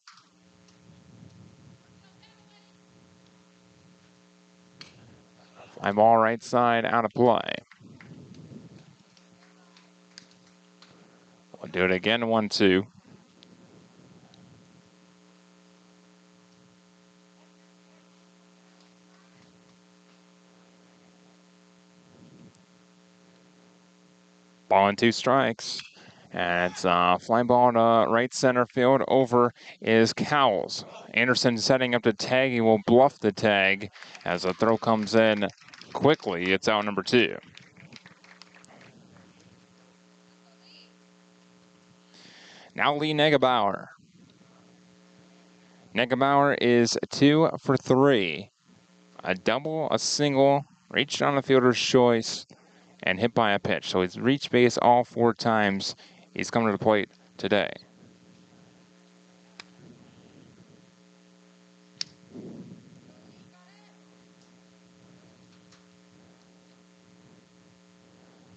Fly ball right side, out of play. We'll do it again, 1-2. Ball and 2 strikes. And it's a fly ball to right center field. Over is Cowles. Anderson setting up the tag. He will bluff the tag as the throw comes in quickly. It's out number 2. Now Lee Negebauer. Negebauer is 2 for 3. A double, a single, reached on the fielder's choice, and hit by a pitch. So he's reached base all 4 times. He's come to the plate today.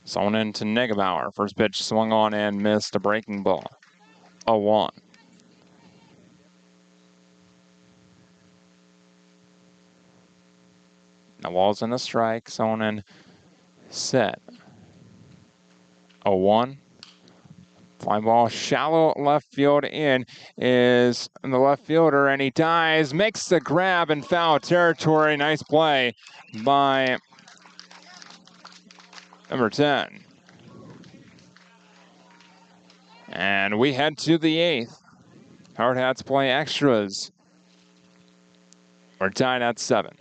Someone into Negebauer. First pitch swung on and missed, a breaking ball. 0-1. No balls and a strike. Someone in set. 0-1. Fly ball shallow left field. In is the left fielder, and he dives, makes the grab in foul territory. Nice play by number 10. And we head to the 8th. Hardhats play extras. We're tied at 7.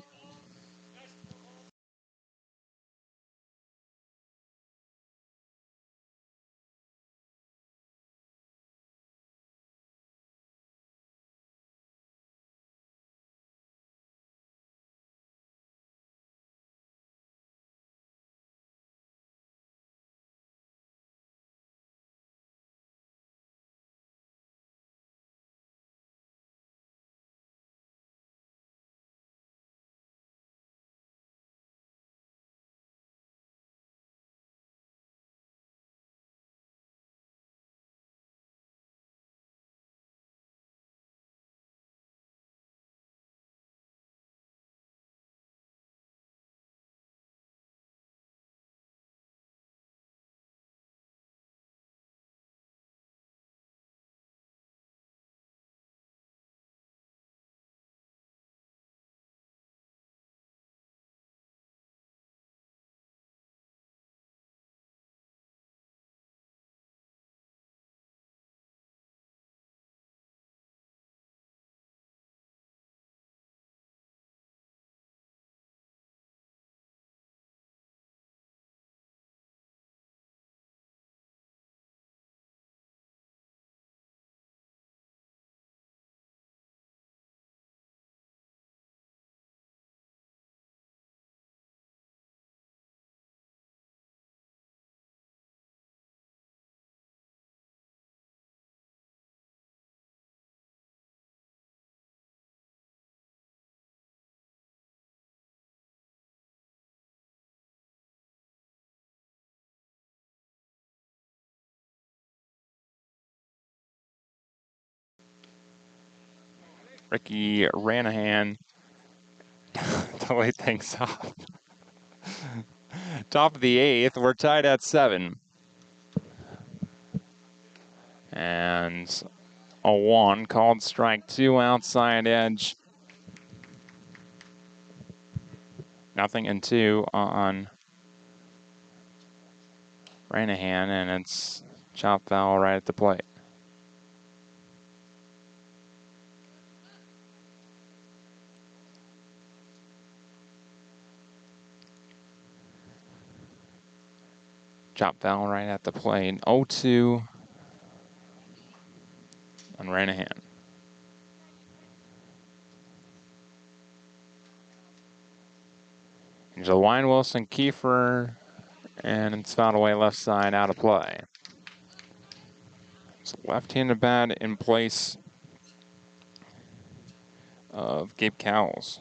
Ricky Ranahan to lay things off. Top of the 8th, we're tied at 7. And a 1 called strike 2, outside edge. 0-2 on Ranahan, and it's chop foul right at the plate. Chop foul right at the plate. 0-2. And Ranahan. Here's a line Wilson Gopher, and it's fouled away left side, out of play. So left-handed bat in place of Gabe Cowles.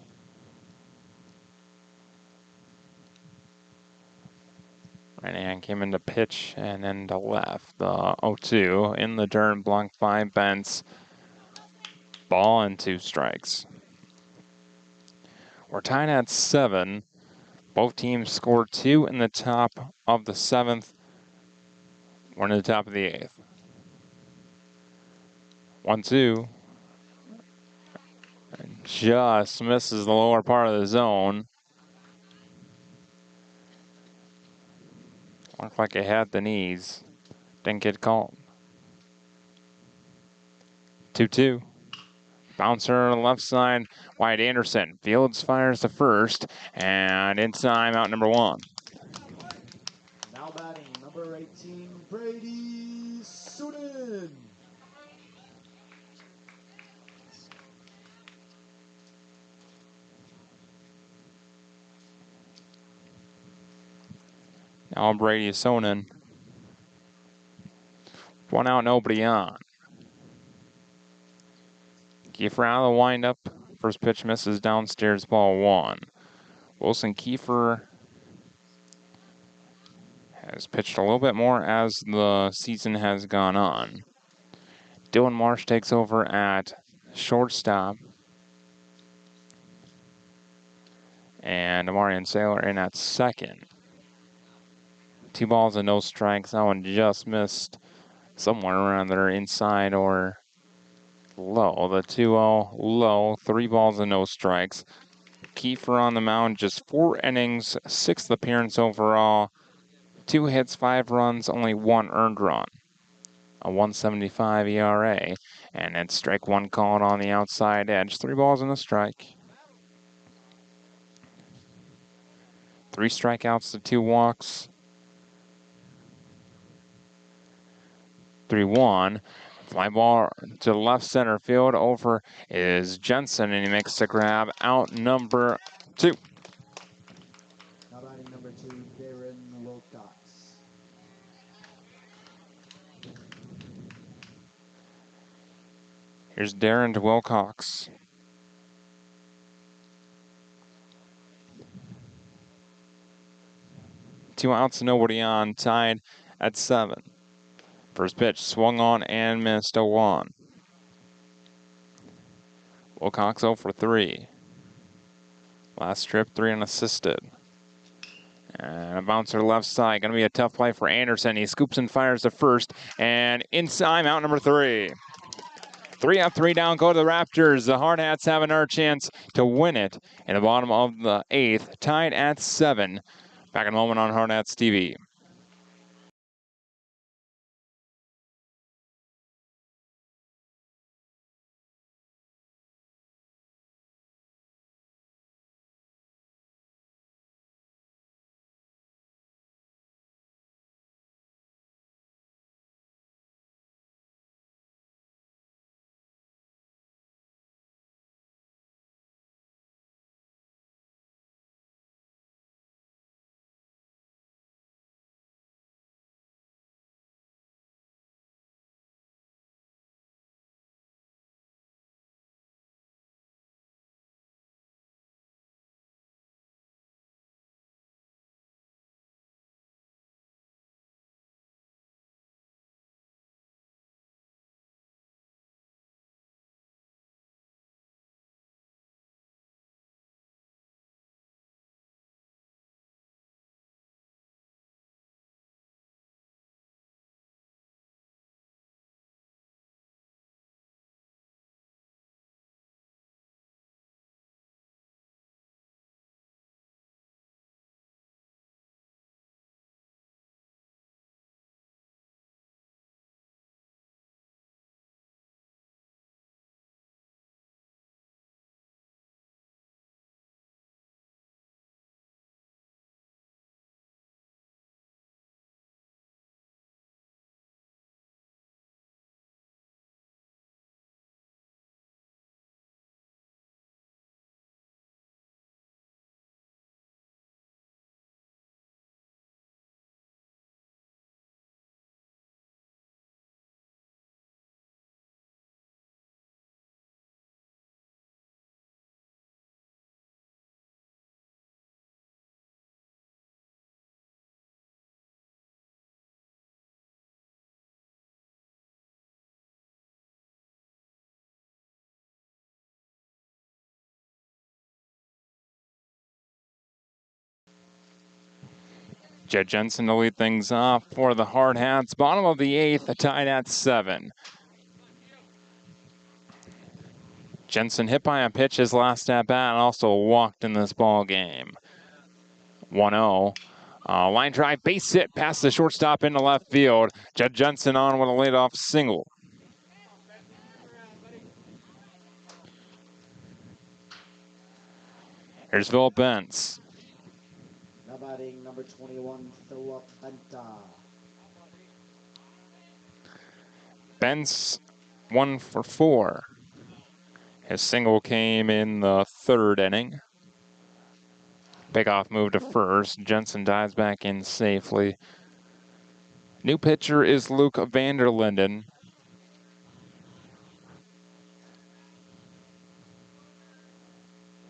Ranahan came into pitch and then to left. The 0-2 in the dirt, blocked by Bentz. Ball and 2 strikes. We're tied at 7. Both teams scored 2 in the top of the 7th. We're in the top of the 8th. 1-2. Just misses the lower part of the zone. Looked like it had the knees. Didn't get called. 2-2. Bouncer left side, Wyatt Anderson. Fields fires the first, and in time, out number 1. Now batting, number 18, Brady Sudan. Now Brady Sonnen. 1 out, nobody on. Gopher out of the windup. First pitch misses downstairs, ball 1. Wilson Gopher has pitched a little bit more as the season has gone on. Dylan Marsh takes over at shortstop. And Amarian Saylor in at second. 2 balls and no strikes. That one just missed somewhere around there, inside or low. The 2-0 low, 3 balls and no strikes. Gopher on the mound, just 4 innings, 6th appearance overall. 2 hits, 5 runs, only 1 earned run. A 1.75 ERA, and it's strike 1 called on the outside edge. 3 balls and a strike. 3 strikeouts to 2 walks. 3-1. Fly ball to left center field. Over is Jensen, and he makes the grab. Out number 2. Now batting, number 2, Darren Wilcox. Here's Darren to Wilcox. Two outs, nobody on, tied at 7. First pitch swung on and missed, 0-1. Wilcox 0 for 3. Last trip, 3 unassisted. And a bouncer left side. Going to be a tough play for Anderson. He scoops and fires the first. And inside, out number 3. 3 up, 3 down, go to the Raptors. The Hardhats have another chance to win it in the bottom of the 8th, tied at 7. Back in a moment on Hardhats TV. Jed Jensen to lead things off for the Hardhats. Bottom of the 8th, tied at 7. Jensen hit by a pitch his last at bat and also walked in this ball game. 1-0. Line drive, base hit past the shortstop into left field. Jed Jensen on with a leadoff single. Here's Philip Bentz. Now batting number 21, Philip Benta. Bentz 1 for 4. His single came in the 3rd inning. Pickoff move to first. Jensen dives back in safely. New pitcher is Luke Vanderlinden.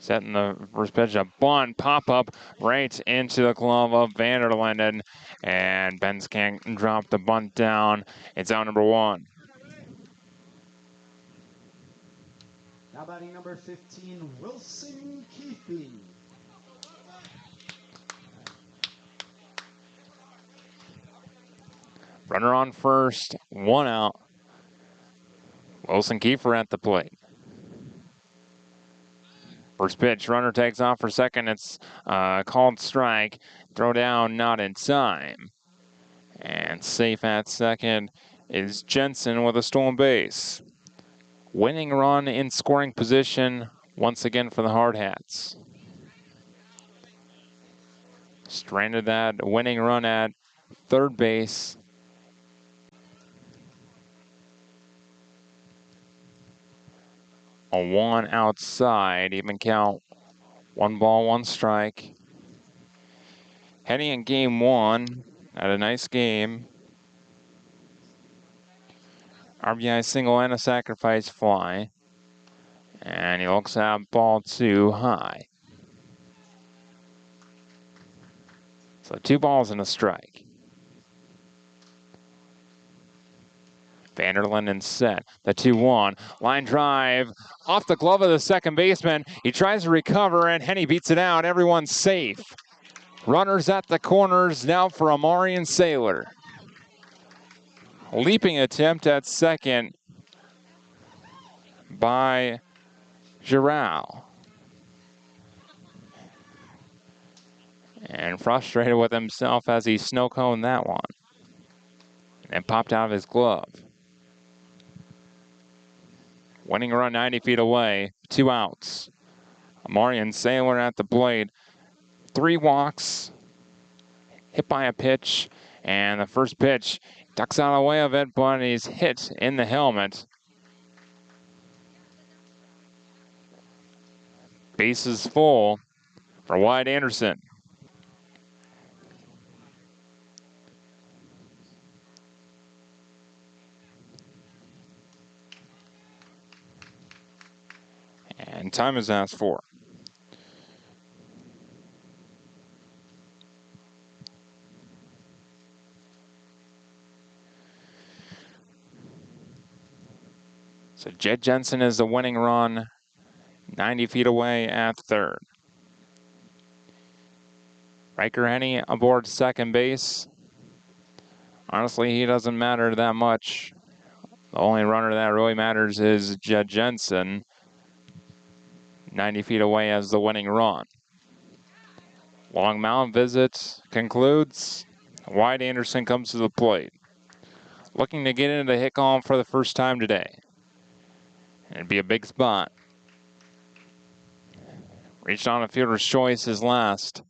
Setting the first pitch, a bunt, pop up right into the glove of Vanderlinden. And Benz can't drop the bunt down. It's out number 1. Now batting number 15, Wilson Keefe. Runner on first, 1 out. Wilson Kiefer at the plate. First pitch, runner takes off for second. It's called strike. Throw down, not in time. And safe at second is Jensen with a stolen base. Winning run in scoring position once again for the Hardhats. Stranded that winning run at third base. A 1 outside, even count. 1 ball, 1 strike. Heading in game 1, had a nice game. RBI single and a sacrifice fly. And he looks at ball 2 high. So 2 balls and a strike. Vanderlinden set. The 2-1. Line drive off the glove of the second baseman. He tries to recover and Henny beats it out. Everyone's safe. Runners at the corners now for Amari and Saylor. Leaping attempt at second by Giroux. And frustrated with himself as he snow coned that one. And popped out of his glove. Winning run 90 feet away, 2 outs. Amari and Saylor at the plate. 3 walks, hit by a pitch, and the first pitch ducks out of the way of it, but he's hit in the helmet. Bases full for Wyatt Anderson. And time is asked for. So Jed Jensen is the winning run, 90 feet away at third. Riker Henny aboard second base. Honestly, he doesn't matter that much. The only runner that really matters is Jed Jensen, 90 feet away as the winning run. Long mound visit concludes. Wyatt Anderson comes to the plate. Looking to get into the hit column for the first time today. It'd be a big spot. Reached on a fielder's choice his last.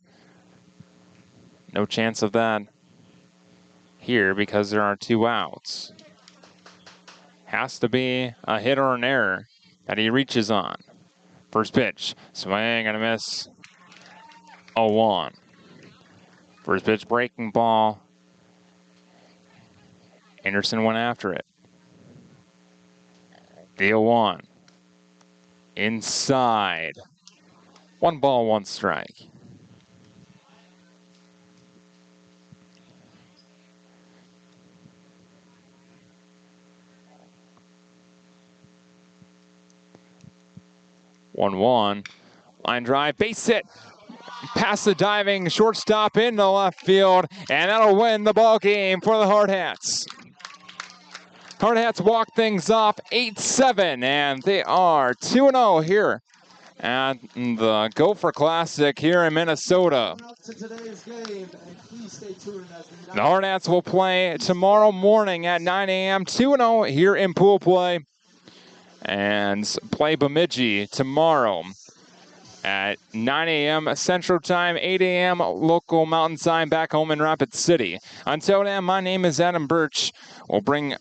No chance of that here because there are 2 outs. Has to be a hit or an error that he reaches on. First pitch, swing and a miss. 0-1. First pitch, breaking ball. Anderson went after it. The 0-1. Inside. 1 ball, 1 strike. One, line drive, base hit. past the diving shortstop into left field, and that'll win the ball game for the Hardhats. Hardhats walk things off 8-7, and they are 2-0 here at the Gopher Classic here in Minnesota. The Hardhats will play tomorrow morning at 9 a.m. 2-0 here in pool play, and play Bemidji tomorrow at 9 a.m. Central Time, 8 a.m. local Mountain Time back home in Rapid City. Until then, my name is Adam Birch. We'll bring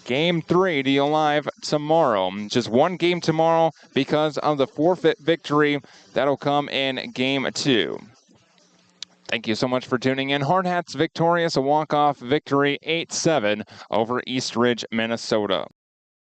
Game 3 to you live tomorrow. Just one game tomorrow because of the forfeit victory that'll come in Game 2. Thank you so much for tuning in. Hardhats victorious, a walk-off victory 8-7 over East Ridge, Minnesota.